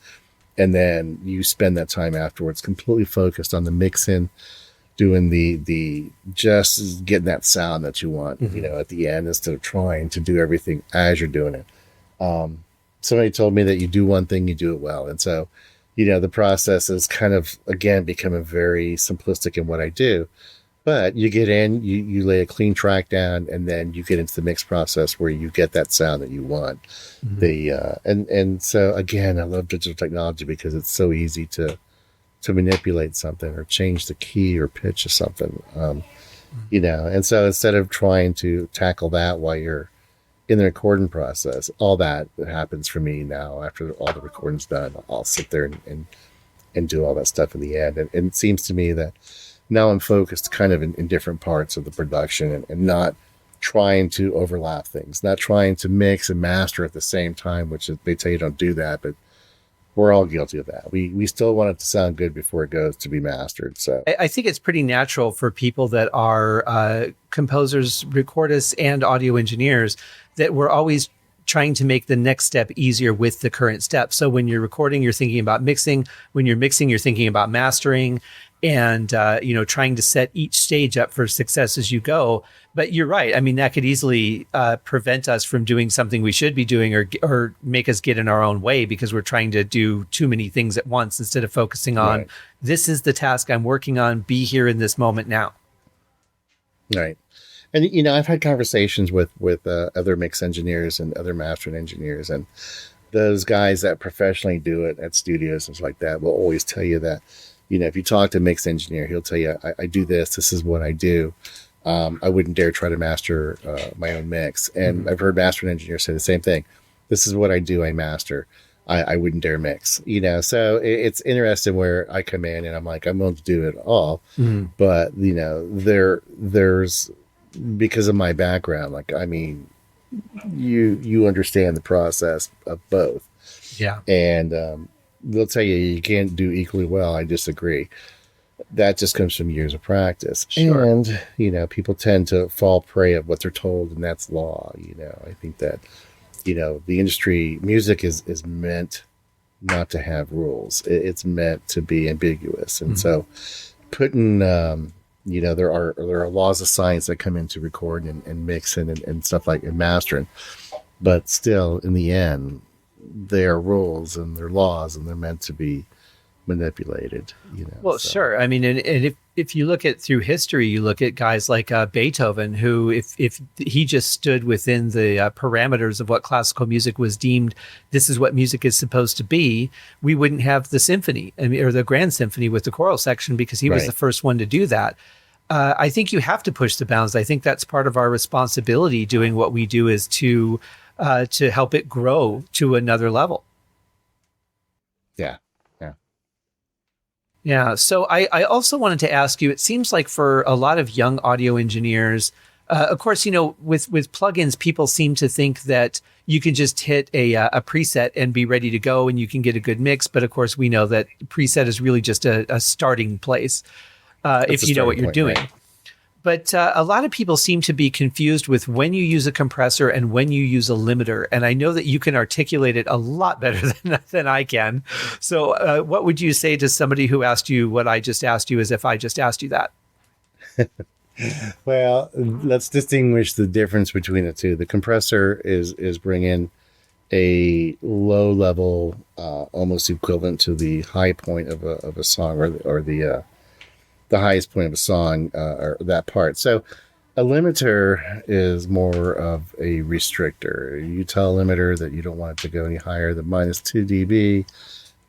Speaker 2: and then you spend that time afterwards completely focused on the mixing, doing the just getting that sound that you want, at the end, instead of trying to do everything as you're doing it. Somebody told me that you do one thing, you do it well. And so, the process is kind of, again, becoming very simplistic in what I do. But you get in, you lay a clean track down, and then you get into the mix process where you get that sound that you want. Mm-hmm. And so again, I love digital technology because it's so easy to manipulate something or change the key or pitch of something. And so instead of trying to tackle that while you're in the recording process, all that happens for me now. After all the recording's done, I'll sit there and do all that stuff in the end. And it seems to me that now I'm focused kind of in different parts of the production and not trying to overlap things, not trying to mix and master at the same time, which they tell you don't do that, but we're all guilty of that. We still want it to sound good before it goes to be mastered. So
Speaker 1: I think it's pretty natural for people that are composers, recordists, and audio engineers that we're always trying to make the next step easier with the current step. So when you're recording, you're thinking about mixing. When you're mixing, you're thinking about mastering, and trying to set each stage up for success as you go. But you're right. I mean, that could easily prevent us from doing something we should be doing, or make us get in our own way because we're trying to do too many things at once instead of focusing on, this is the task I'm working on, be here in this moment now.
Speaker 2: Right. And, I've had conversations with other mix engineers and other mastering engineers, and those guys that professionally do it at studios and stuff like that will always tell you that, if you talk to a mix engineer, he'll tell you, I do this. This is what I do. I wouldn't dare try to master my own mix. And I've heard mastering engineers say the same thing. This is what I do. I master. I wouldn't dare mix, so it's interesting where I come in and I'm like, I'm willing to do it all. But, there's, because of my background, like, I mean, you understand the process of both.
Speaker 1: Yeah.
Speaker 2: And they'll tell you can't do equally well. I disagree. That just comes from years of practice.
Speaker 1: Sure.
Speaker 2: And, people tend to fall prey of what they're told, and that's law. I think that, the industry, music is meant not to have rules. It's meant to be ambiguous. And so putting, there are laws of science that come into recording and mixing and stuff like and mastering, but still in the end, they are rules and they're laws and they're meant to be manipulated.
Speaker 1: Well, so. Sure. I mean, and if you look at through history, you look at guys like Beethoven, who if he just stood within the parameters of what classical music was deemed, this is what music is supposed to be, we wouldn't have the symphony, or the grand symphony with the choral section, because he was the first one to do that. I think you have to push the bounds. I think that's part of our responsibility doing what we do, is to help it grow to another level.
Speaker 2: Yeah.
Speaker 1: Yeah. So I also wanted to ask you, it seems like for a lot of young audio engineers, of course, with plugins, people seem to think that you can just hit a preset and be ready to go and you can get a good mix. But of course, we know that preset is really just a starting place if you know what you're doing. Right. But a lot of people seem to be confused with when you use a compressor and when you use a limiter. And I know that you can articulate it a lot better than I can. So what would you say to somebody who asked you what I just asked you, as if I just asked you that?
Speaker 2: Well, let's distinguish the difference between the two. The compressor is bringing a low level, almost equivalent to the high point of a song, or the highest point of a song, or that part. So a limiter is more of a restrictor. You tell a limiter that you don't want it to go any higher than minus 2 dB.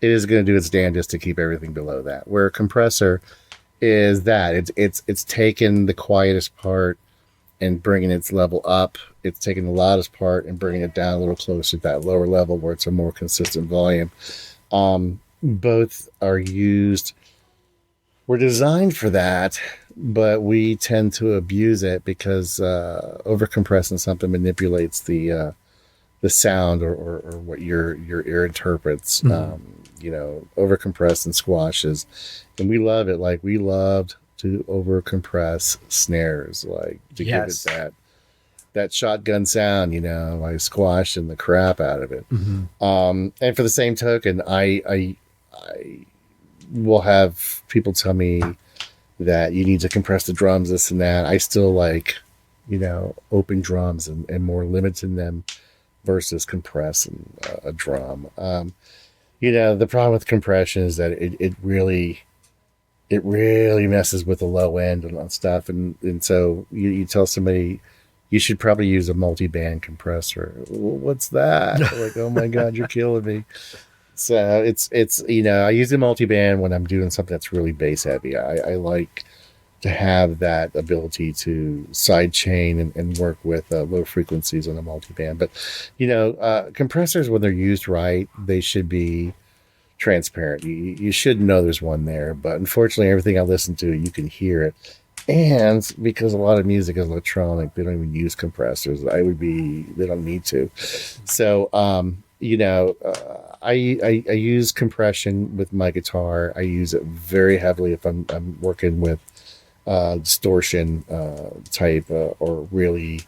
Speaker 2: It is going to do its damnedest to keep everything below that. Where a compressor is that it's taking the quietest part and bringing its level up. It's taking the loudest part and bringing it down a little closer to that lower level where it's a more consistent volume. Both are used. We're designed for that, but we tend to abuse it because overcompressing something manipulates the sound or what your ear interprets. Overcompress and squashes, and we love it. Like, we loved to overcompress snares, like to give it that shotgun sound, like squashing the crap out of it. And for the same token, I will have people tell me that you need to compress the drums, this and that. I still like, open drums and more limiting them versus compressing a drum. The problem with compression is that it really messes with the low end and stuff. And so you tell somebody you should probably use a multi-band compressor. What's that? Like, oh my God, you're killing me. So it's I use a multi-band when I'm doing something that's really bass heavy. I like to have that ability to side chain and work with low frequencies on a multi-band. But, compressors, when they're used right, they should be transparent. You should know there's one there, but unfortunately everything I listen to, you can hear it. And because a lot of music is electronic, they don't even use compressors. They don't need to. So, I use compression with my guitar. I use it very heavily if I'm working with distortion type or really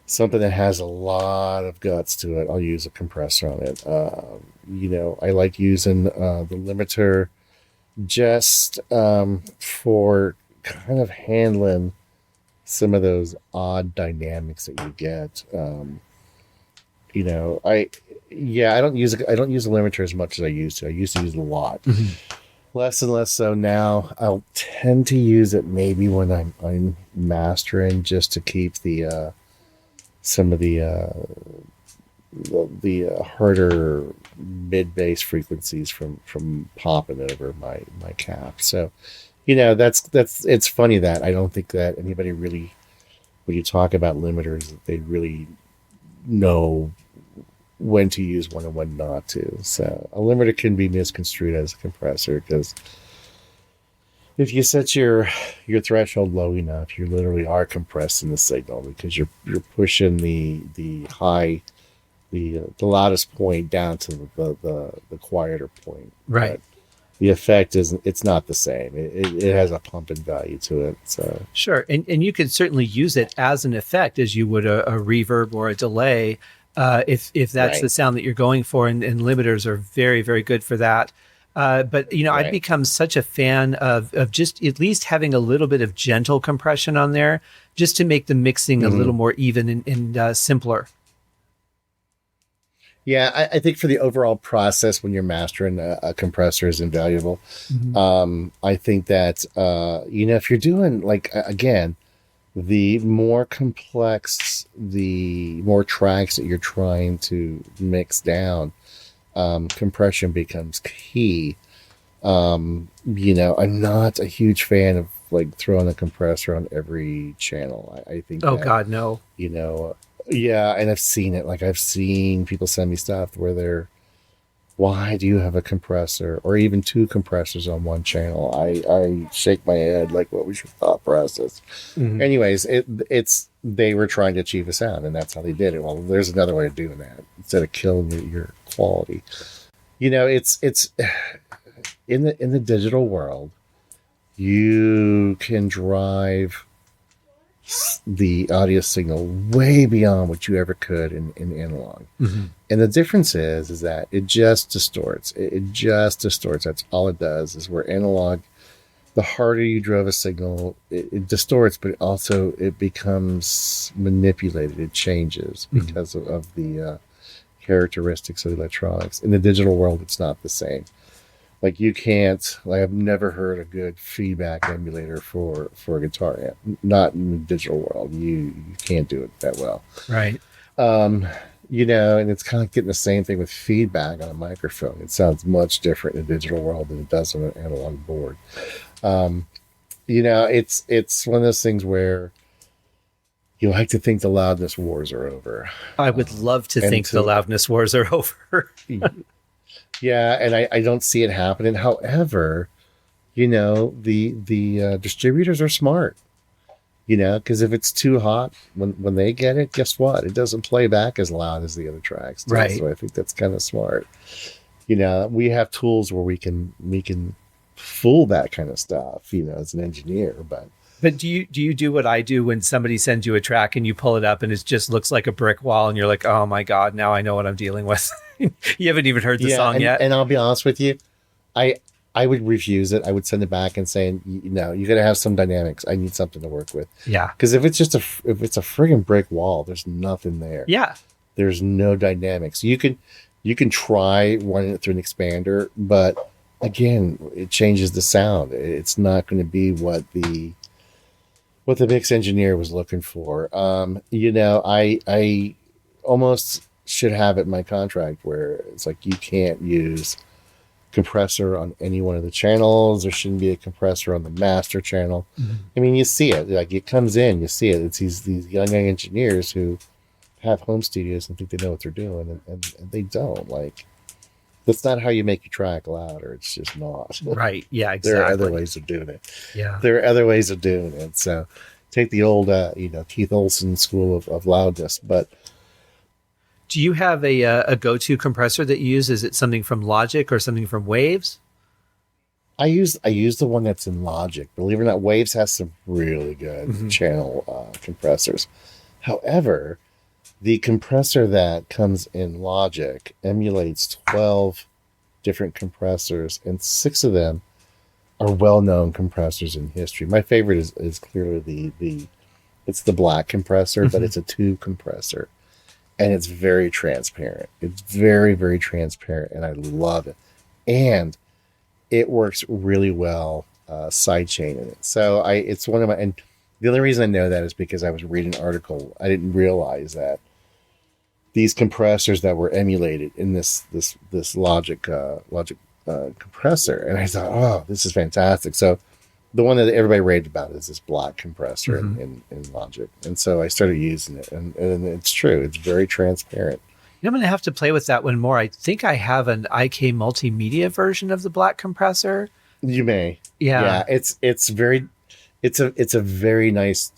Speaker 2: something that has a lot of guts to it. I'll use a compressor on it. I like using the limiter just for kind of handling some of those odd dynamics that you get. I don't use a limiter as much as I used to. I used to use it a lot. Less and less so now. I'll tend to use it maybe when I'm mastering, just to keep the some of the the harder mid bass frequencies from popping over my cap. So, that's it's funny that I don't think that anybody really, when you talk about limiters, that they really know when to use one and when not to. So a limiter can be misconstrued as a compressor, because if you set your threshold low enough, you literally are compressing the signal, because you're pushing the high, the loudest point down to the quieter point.
Speaker 1: Right.
Speaker 2: But the effect it's not the same. It has a pumping value to it. So
Speaker 1: sure, and you can certainly use it as an effect as you would a reverb or a delay, if that's
Speaker 2: Right.
Speaker 1: the sound that you're going for, and limiters are very, very good for that. But I've
Speaker 2: Right.
Speaker 1: become such a fan of just at least having a little bit of gentle compression on there, just to make the mixing a little more even and simpler.
Speaker 2: Yeah, I think for the overall process when you're mastering a compressor is invaluable. I think that, if you're doing, like, again, the more complex, the more tracks that you're trying to mix down, compression becomes key. I'm not a huge fan of like throwing a compressor on every channel. I think.
Speaker 1: Oh
Speaker 2: that,
Speaker 1: God, no.
Speaker 2: Yeah, and I've seen it. Like, I've seen people send me stuff where why do you have a compressor or even two compressors on one channel? I shake my head like, what was your thought process? Anyways, they were trying to achieve a sound, and that's how they did it. Well, there's another way of doing that instead of killing your quality. It's in the digital world, you can drive the audio signal way beyond what you ever could in analog. And the difference is that it just distorts. It just distorts. That's all it does. Is where analog, the harder you drove a signal, it distorts, but also it becomes manipulated. It changes because of the characteristics of the electronics. In the digital world, it's not the same. Like, you can't, like, I've never heard a good feedback emulator for a guitar amp. Not in the digital world. You can't do it that well.
Speaker 1: Right.
Speaker 2: And it's kind of getting the same thing with feedback on a microphone. It sounds much different in the digital world than it does on an analog board. It's one of those things where you like to think the loudness wars are over.
Speaker 1: I would love to think the loudness wars are over.
Speaker 2: Yeah, and I don't see it happening. However, the distributors are smart. Because if it's too hot, when they get it, guess what? It doesn't play back as loud as the other tracks do.
Speaker 1: Right.
Speaker 2: So I think that's kind of smart. We have tools where we can fool that kind of stuff, as an engineer.
Speaker 1: But do you do what I do when somebody sends you a track and you pull it up and it just looks like a brick wall and you're like, oh my God, now I know what I'm dealing with. You haven't even heard the song yet. And
Speaker 2: I'll be honest with you, I would refuse it. I would send it back and say, no, you got to have some dynamics. I need something to work with.
Speaker 1: Yeah.
Speaker 2: Because if it's a friggin' brick wall, there's nothing there.
Speaker 1: Yeah. There's
Speaker 2: no dynamics. You can try running it through an expander, but again, it changes the sound. It's not going to be what the mix engineer was looking for. I almost should have it in my contract where it's like, you can't use compressor on any one of the channels. There shouldn't be a compressor on the master channel. I mean, you see it. Like, it comes in, you see it. It's these young engineers who have home studios and think they know what they're doing, and they don't. Like, that's not how you make your track louder. It's just not.
Speaker 1: Right. Yeah, exactly.
Speaker 2: There are other ways of doing it.
Speaker 1: Yeah.
Speaker 2: There are other ways of doing it. So take the old, Keith Olsen school of loudness. But
Speaker 1: do you have a go-to compressor that you use? Is it something from Logic or something from Waves?
Speaker 2: I use the one that's in Logic. Believe it or not, Waves has some really good channel compressors. However, the compressor that comes in Logic emulates 12 different compressors, and 6 of them are well-known compressors in history. My favorite is clearly it's the black compressor, but it's a tube compressor, and it's very transparent. It's very, very transparent, and I love it. And it works really well sidechaining it. So it's one of my, and the only reason I know that is because I was reading an article. I didn't realize that these compressors that were emulated in this Logic compressor, and I thought, oh, this is fantastic. So the one that everybody raved about is this black compressor in Logic, and so I started using it, and it's true, it's very transparent.
Speaker 1: I'm going to have to play with that one more. I think I have an IK multimedia version of the black compressor.
Speaker 2: You may,
Speaker 1: yeah.
Speaker 2: It's a very nice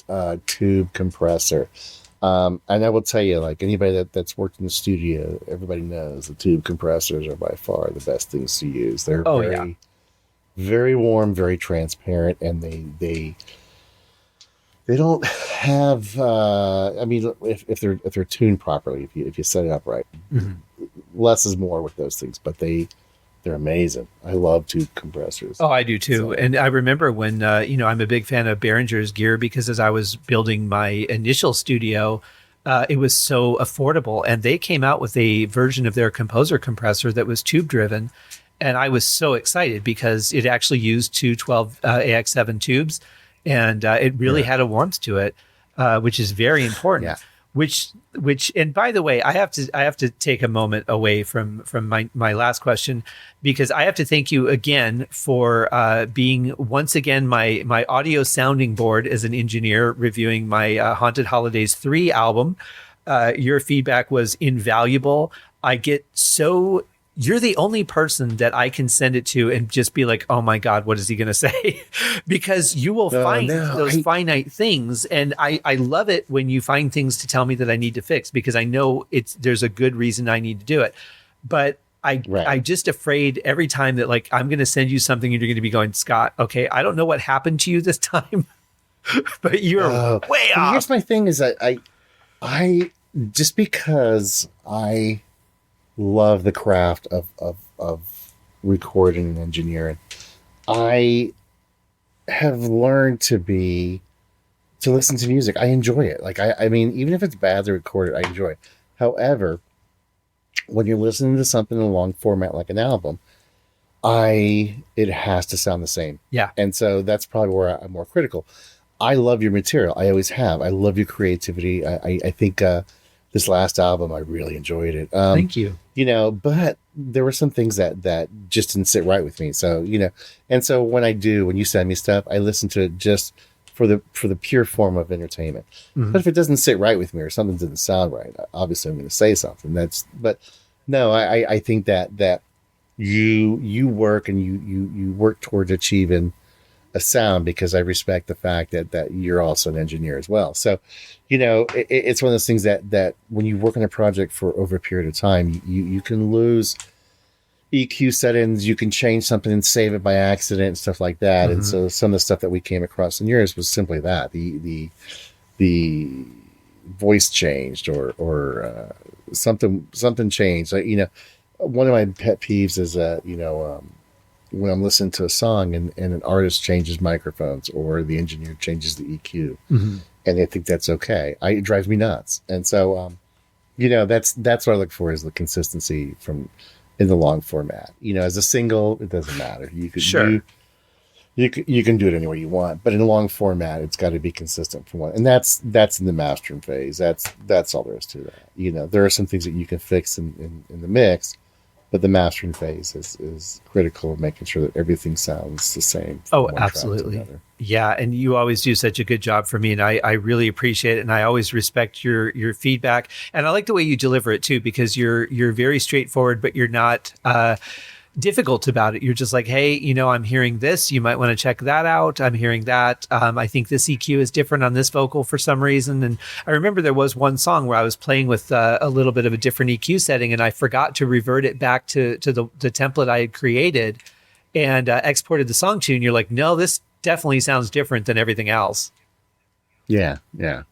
Speaker 2: tube compressor. And I will tell you, like anybody that's worked in the studio, everybody knows the tube compressors are by far the best things to use. They're very warm, very transparent, and they don't have. I mean, if they're tuned properly, if you set it up right, less is more with those things. But they're amazing. I love tube compressors.
Speaker 1: Oh, I do too. So, and I remember when, I'm a big fan of Behringer's gear because as I was building my initial studio, it was so affordable. And they came out with a version of their composer compressor that was tube driven. And I was so excited because it actually used two 12 AX7 tubes. And it really had a warmth to it, which is very important.
Speaker 2: Yeah.
Speaker 1: Which, and by the way, I have to take a moment away from my last question, because I have to thank you again for being once again my audio sounding board as an engineer reviewing my Haunted Holidays 3 album. Your feedback was invaluable. You're the only person that I can send it to and just be like, oh my God, what is he going to say? Because you will find those finite things. And I love it when you find things to tell me that I need to fix, because I know there's a good reason I need to do it. But I'm just afraid every time that like, I'm going to send you something and you're going to be going, Scott, okay, I don't know what happened to you this time, but you're way off.
Speaker 2: Here's my thing is I just because I love the craft of recording and engineering, I have learned to listen to music. I enjoy it. Like I mean, even if it's badly recorded, I enjoy it. However, when you're listening to something in a long format like an album, it has to sound the same.
Speaker 1: Yeah.
Speaker 2: And so that's probably where I'm more critical. I love your material. I always have. I love your creativity. I think this last album, I really enjoyed it.
Speaker 1: Thank you.
Speaker 2: But there were some things that just didn't sit right with me. So, and so when you send me stuff, I listen to it just for the pure form of entertainment. But if it doesn't sit right with me or something doesn't sound right, obviously I'm going to say something. But no, I think that you work and you work towards achieving a sound, because I respect the fact that you're also an engineer as well. So, it's one of those things that when you work on a project for over a period of time, you can lose EQ settings, you can change something and save it by accident and stuff like that. And so some of the stuff that we came across in yours was simply that the voice changed or something changed. Like, one of my pet peeves is when I'm listening to a song and an artist changes microphones or the engineer changes the EQ, and I think that's okay. It drives me nuts. And so, that's what I look for, is the consistency in the long format. As a single, it doesn't matter. You can you can do it any way you want, but in a long format, it's got to be consistent from one. And that's in the mastering phase. That's all there is to that. There are some things that you can fix in the mix, but the mastering phase is critical of making sure that everything sounds the same.
Speaker 1: Oh, absolutely. Yeah. And you always do such a good job for me. And I really appreciate it. And I always respect your feedback. And I like the way you deliver it too, because you're very straightforward, but you're not difficult about it. You're just like, hey, I'm hearing this. You might want to check that out. I'm hearing that. I think this EQ is different on this vocal for some reason. And I remember there was one song where I was playing with a little bit of a different EQ setting, and I forgot to revert it back to the template I had created and exported the song to. And you're like, no, this definitely sounds different than everything else.
Speaker 2: Yeah. And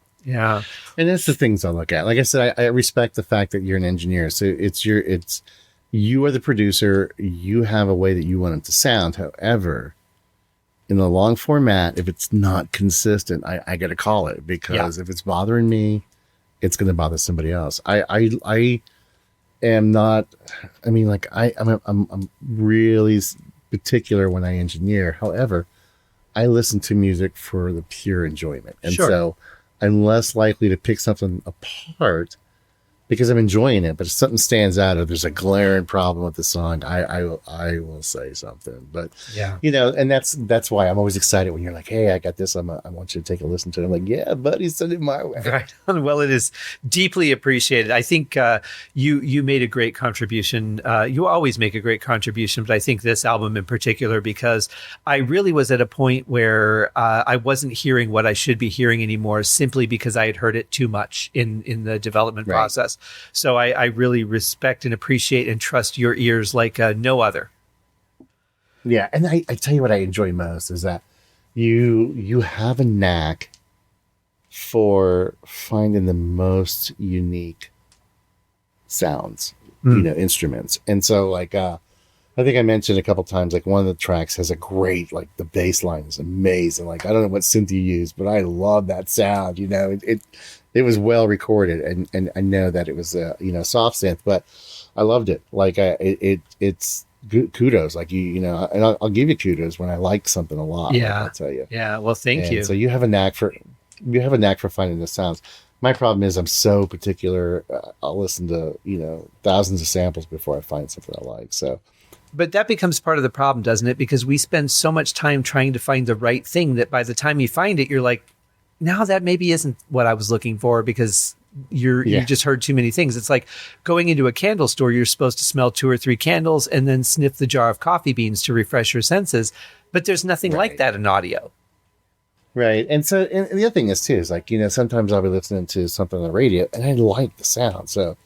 Speaker 2: that's the things I look at. Like I said, I respect the fact that you're an engineer. So you are the producer. You have a way that you want it to sound. However, in the long format, if it's not consistent, I got to call it, because if it's bothering me, it's going to bother somebody else. I am not. I mean, like I'm really particular when I engineer. However, I listen to music for the pure enjoyment, and so I'm less likely to pick something apart because I'm enjoying it. But if something stands out, or there's a glaring problem with the song, I will say something. But
Speaker 1: Yeah.
Speaker 2: and that's why I'm always excited when you're like, hey, I got this. I want you to take a listen to it. I'm like, yeah, buddy, send it my way.
Speaker 1: Right. Well, it is deeply appreciated. I think you made a great contribution. You always make a great contribution, but I think this album in particular, because I really was at a point where I wasn't hearing what I should be hearing anymore, simply because I had heard it too much in the development process. So I really respect and appreciate and trust your ears like no other.
Speaker 2: Yeah, and I tell you what I enjoy most is that you have a knack for finding the most unique sounds, instruments. And so like I think I mentioned a couple times, like one of the tracks has a great, like the bass line is amazing. Like I don't know what synth you use, but I love that sound. It was well recorded, and I know that it was soft synth, but I loved it. Like it's kudos. Like and I'll give you kudos when I like something a lot.
Speaker 1: Yeah,
Speaker 2: I'll tell you.
Speaker 1: Yeah, well, thank you.
Speaker 2: So you have a knack for finding the sounds. My problem is I'm so particular. I'll listen to thousands of samples before I find something I like. So.
Speaker 1: But that becomes part of the problem, doesn't it? Because we spend so much time trying to find the right thing that by the time you find it, you're like, now that maybe isn't what I was looking for, because you just heard too many things. It's like going into a candle store. You're supposed to smell 2 or 3 candles and then sniff the jar of coffee beans to refresh your senses. But there's nothing like that in audio.
Speaker 2: Right. And so, and the other thing is too, is like, sometimes I'll be listening to something on the radio and I like the sound. So,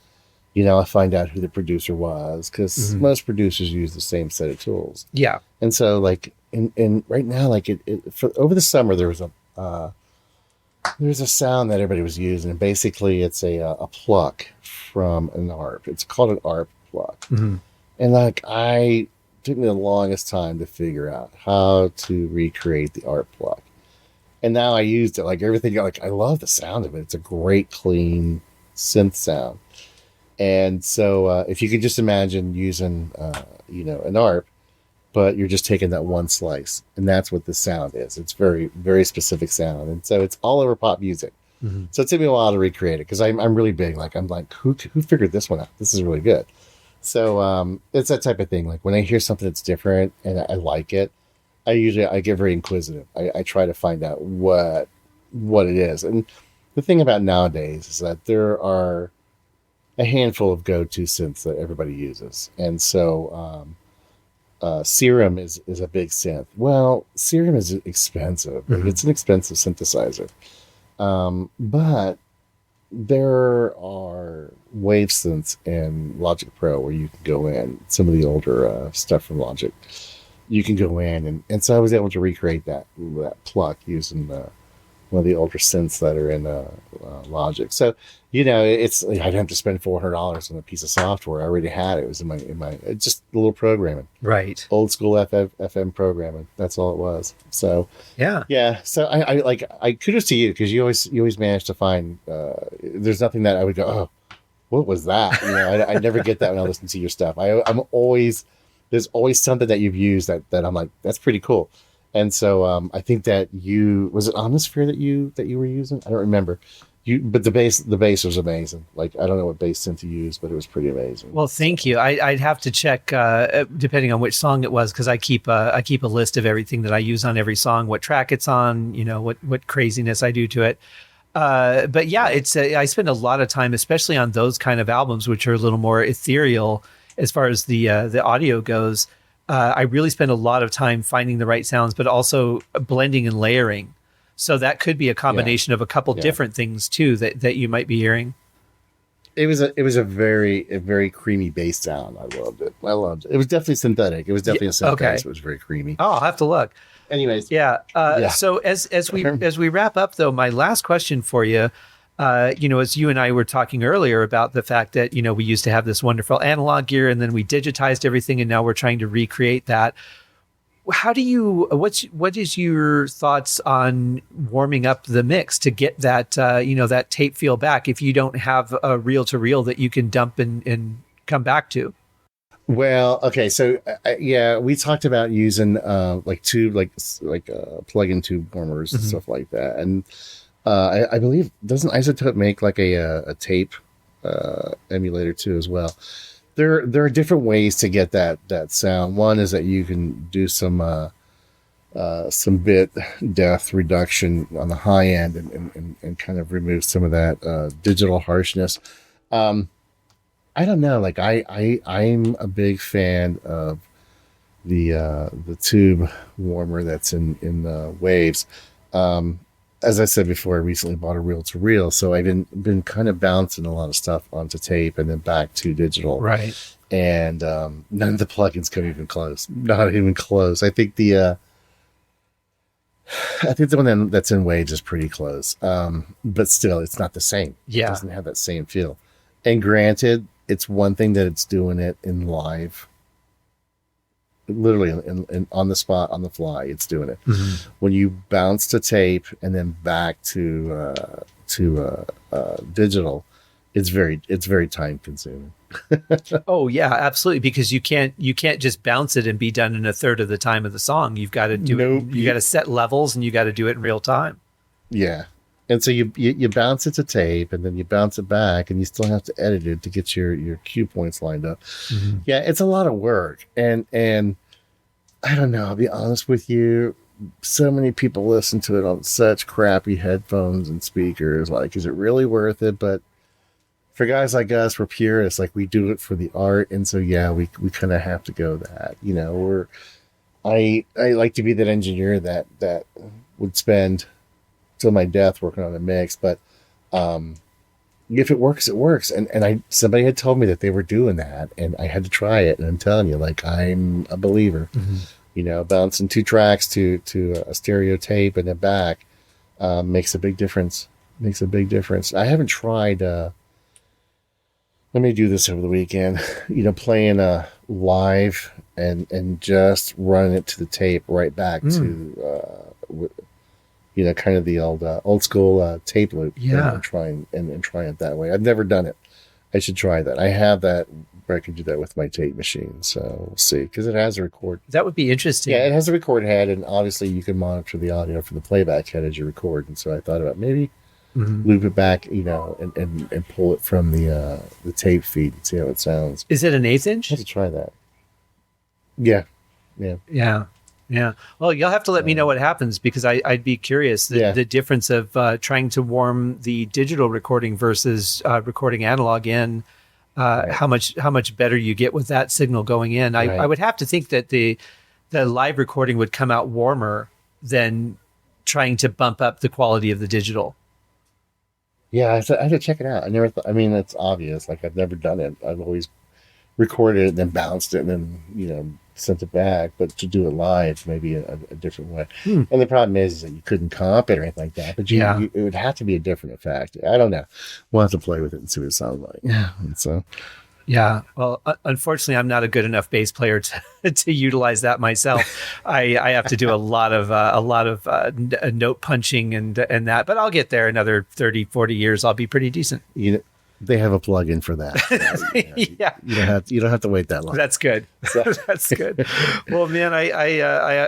Speaker 2: I find out who the producer was, because most producers use the same set of tools.
Speaker 1: Yeah.
Speaker 2: And so like, and right now, like over the summer, there was there's a sound that everybody was using. And basically it's a pluck from an ARP. It's called an ARP pluck. Mm-hmm. And like, took me the longest time to figure out how to recreate the ARP pluck. And now I used it, like everything, like I love the sound of it. It's a great, clean synth sound. And so if you could just imagine using, an ARP, but you're just taking that one slice, and that's what the sound is. It's very, very specific sound. And so it's all over pop music. Mm-hmm. So it took me a while to recreate it, because I'm really big. Like, I'm like, who figured this one out? This is really good. So it's that type of thing. Like when I hear something that's different and I like it, I get very inquisitive. I try to find out what it is. And the thing about nowadays is that there are a handful of go-to synths that everybody uses. And so Serum is a big synth. Well, Serum is expensive. Mm-hmm. Like, it's an expensive synthesizer. But there are wave synths in Logic Pro where you can go in, some of the older stuff from Logic. You can go in, and so I was able to recreate that pluck using one of the older synths that are in Logic. So, it's I didn't have to spend $400 on a piece of software. I already had it. It was in my just a little programming.
Speaker 1: Right.
Speaker 2: Old school FM programming. That's all it was. So yeah. So I kudos to you, because you always manage to find. There's nothing that I would go, oh, what was that? I never get that when I listen to your stuff. There's always something that you've used that I'm like, that's pretty cool. And so I think that was it Omnisphere that you were using? I don't remember. But the bass was amazing. Like, I don't know what bass synth you used, but it was pretty amazing.
Speaker 1: Well, thank you. I'd have to check depending on which song it was, because I keep a list of everything that I use on every song, what track it's on, what craziness I do to it. But yeah, I spend a lot of time, especially on those kind of albums, which are a little more ethereal as far as the audio goes. I really spend a lot of time finding the right sounds, but also blending and layering. So that could be a combination of a couple different things too that you might be hearing.
Speaker 2: It was a very creamy bass sound. I loved it. It was definitely synthetic. It was definitely a synth bass. It was very creamy.
Speaker 1: Oh, I'll have to look.
Speaker 2: Anyways,
Speaker 1: So as we wrap up, though, my last question for you. As you and I were talking earlier about the fact that, we used to have this wonderful analog gear, and then we digitized everything, and now we're trying to recreate that. What is your thoughts on warming up the mix to get that, that tape feel back if you don't have a reel to reel that you can dump and come back to?
Speaker 2: Well, okay. So we talked about using plug-in tube warmers and stuff like that. And I believe, doesn't Isotope make like a tape emulator too as well. There are different ways to get that sound. One is that you can do some bit depth reduction on the high end and kind of remove some of that digital harshness. I don't know. Like I'm a big fan of the tube warmer that's in the Waves. As I said before, I recently bought a reel-to-reel, so I've been kind of bouncing a lot of stuff onto tape and then back to digital.
Speaker 1: Right.
Speaker 2: And none of the plugins come even close. Not even close. I think the one that's in Waves is pretty close. But still, it's not the same.
Speaker 1: Yeah.
Speaker 2: It doesn't have that same feel. And granted, it's one thing that it's doing it in live. Literally in on the spot, on the fly, it's doing it. Mm-hmm. When you bounce to tape and then back to digital, it's very time consuming.
Speaker 1: Oh yeah, absolutely. Because you can't just bounce it and be done in a third of the time of the song. You've got to do it. You got to set levels and you got to do it in real time.
Speaker 2: Yeah. And so you bounce it to tape and then you bounce it back and you still have to edit it to get your cue points lined up. Mm-hmm. Yeah, it's a lot of work. And I don't know, I'll be honest with you. So many people listen to it on such crappy headphones and speakers. Like, is it really worth it? But for guys like us, we're purists. Like, we do it for the art. And so, yeah, we kind of have to go that, you know, I like to be that engineer that would spend till my death working on a mix, but if it works, it works. And somebody had told me that they were doing that, and I had to try it. And I'm telling you, like, I'm a believer. Mm-hmm. You know, bouncing 2 tracks to a stereo tape and then back makes a big difference. Makes a big difference. I haven't tried. Let me do this over the weekend. You know, playing live and just running it to the tape right back to. You know, kind of the old school tape loop.
Speaker 1: Yeah.
Speaker 2: And trying it that way. I've never done it. I should try that. I have that where I can do that with my tape machine. So we'll see. Because it has a record.
Speaker 1: That would be interesting.
Speaker 2: Yeah, it has a record head, and obviously you can monitor the audio from the playback head as you record. And so I thought about maybe loop it back, you know, and pull it from the tape feed and see how it sounds.
Speaker 1: Is it an 1/8 inch?
Speaker 2: I have to try that. Yeah.
Speaker 1: Yeah. Well, you'll have to let me know what happens, because I'd be curious the difference of trying to warm the digital recording versus recording analog in. How much better you get with that signal going in. I would have to think that the live recording would come out warmer than trying to bump up the quality of the digital.
Speaker 2: Yeah, I have to check it out. I never I mean, it's obvious. Like, I've never done it. I've always recorded it and then bounced it and then, you know, sent it back. But to do it live, maybe a different way. And the problem is that you couldn't comp it or anything like that. But it would have to be a different effect. I don't know. We'll have to play with it and see what it sounds like. Yeah. And so.
Speaker 1: Yeah. Well, unfortunately, I'm not a good enough bass player to utilize that myself. I have to do a lot of note punching and that, but I'll get there. Another 30, 40 years, I'll be pretty decent.
Speaker 2: You know, they have a plug-in for that.
Speaker 1: Yeah.
Speaker 2: You don't have to wait that long.
Speaker 1: That's good. So. That's good. Well, man, I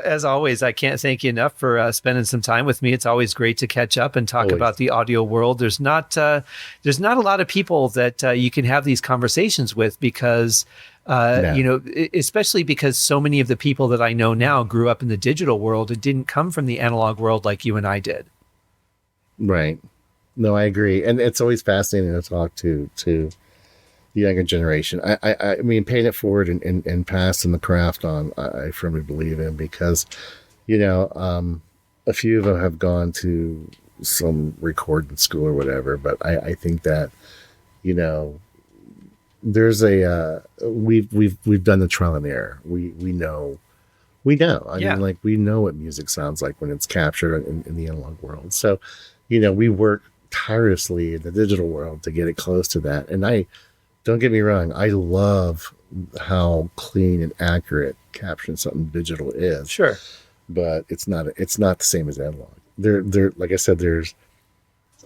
Speaker 1: as always, I can't thank you enough for spending some time with me. It's always great to catch up and talk about the audio world. There's not a lot of people that you can have these conversations with, because you know, especially because so many of the people that I know now grew up in the digital world and didn't come from the analog world like you and I did.
Speaker 2: Right. No, I agree. And it's always fascinating to talk to the younger generation. I mean, paying it forward and passing the craft on, I firmly believe in, because, you know, a few of them have gone to some recording school or whatever, but I think that, you know, there's we've done the trial and error. We know. I mean, like, we know what music sounds like when it's captured in the analog world. So, you know, we work tirelessly in the digital world to get it close to that. And don't get me wrong, I love how clean and accurate capturing something digital is.
Speaker 1: Sure.
Speaker 2: But it's not the same as analog. There, like I said, there's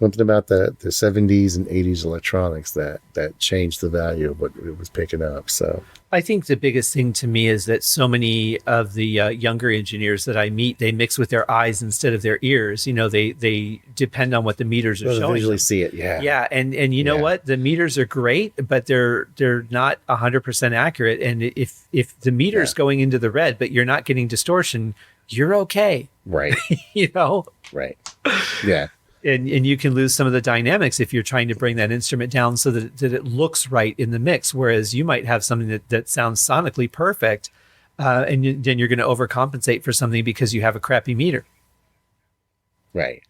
Speaker 2: Something about the 70s and 80s electronics that changed the value of what it was picking up. So
Speaker 1: I think the biggest thing to me is that so many of the younger engineers that I meet, they mix with their eyes instead of their ears. They depend on what the meters are showing.
Speaker 2: Visually
Speaker 1: them.
Speaker 2: see it, yeah.
Speaker 1: Yeah, and you know what? The meters are great, but they're not 100% accurate. And if the meter's going into the red, but you're not getting distortion, you're okay.
Speaker 2: Right. Right. Yeah.
Speaker 1: And you can lose some of the dynamics if you're trying to bring that instrument down so that it looks right in the mix. Whereas you might have something that sounds sonically perfect, and then you're going to overcompensate for something because you have a crappy meter.
Speaker 2: Right.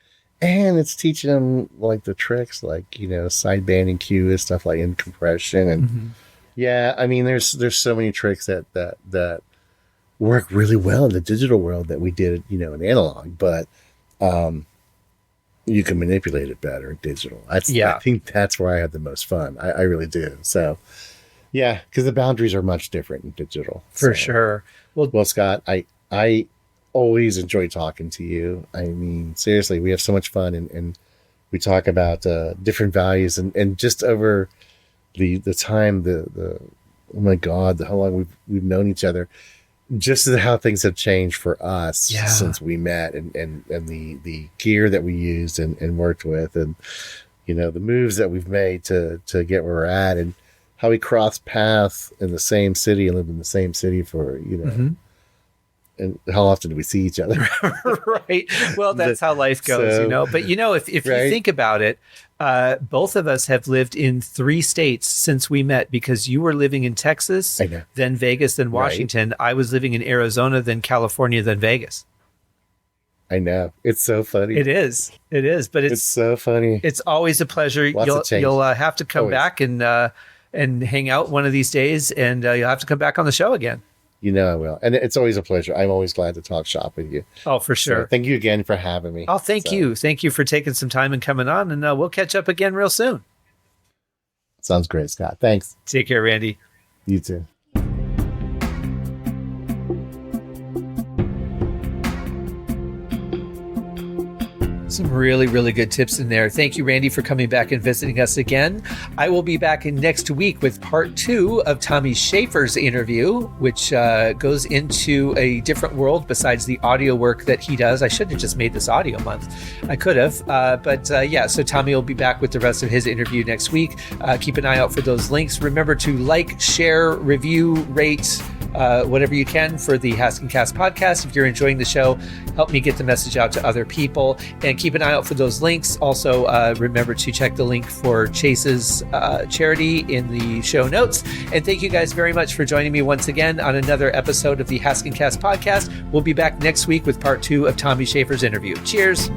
Speaker 2: And it's teaching them like the tricks, like, sideband and cue and stuff like in compression. And I mean, there's so many tricks that work really well in the digital world that we did, in analog, but, you can manipulate it better in digital. I think that's where I had the most fun. I really do. So, because the boundaries are much different in digital.
Speaker 1: For sure.
Speaker 2: Well, Scott, I always enjoy talking to you. I mean, seriously, we have so much fun, and we talk about different values, and just over the time, the oh my God, how long we've known each other. Just how things have changed for us since we met, and the gear that we used and worked with, and the moves that we've made to get where we're at, and how we crossed paths in the same city and lived in the same city for and how often do we see each other?
Speaker 1: Right. Well, that's how life goes, But if you think about it, both of us have lived in 3 states since we met, because you were living in Texas, then Vegas, then Washington. Right. I was living in Arizona, then California, then Vegas.
Speaker 2: I know. It's so funny.
Speaker 1: It is. But it's so funny. It's always a pleasure. You'll have to come back and hang out one of these days, and you'll have to come back on the show again.
Speaker 2: I will. And it's always a pleasure. I'm always glad to talk shop with you.
Speaker 1: Oh, for sure.
Speaker 2: So thank you again for having me.
Speaker 1: Oh, thank you. Thank you for taking some time and coming on, and we'll catch up again real soon.
Speaker 2: Sounds great, Scott. Thanks.
Speaker 1: Take care, Randy.
Speaker 2: You too.
Speaker 1: Some really, really good tips in there. Thank you, Randy, for coming back and visiting us again. I will be back in next week with part 2 of Tommy Schaefer's interview, which goes into a different world besides the audio work that he does. I should have just made this audio month. I could have. So Tommy will be back with the rest of his interview next week. Keep an eye out for those links. Remember to like, share, review, rate, whatever you can for the HaskinCast podcast. If you're enjoying the show, help me get the message out to other people, and keep an eye out for those links. Also, remember to check the link for Chase's charity in the show notes. And thank you guys very much for joining me once again on another episode of the HaskinCast podcast. We'll be back next week with part 2 of Tommy Schaefer's interview. Cheers.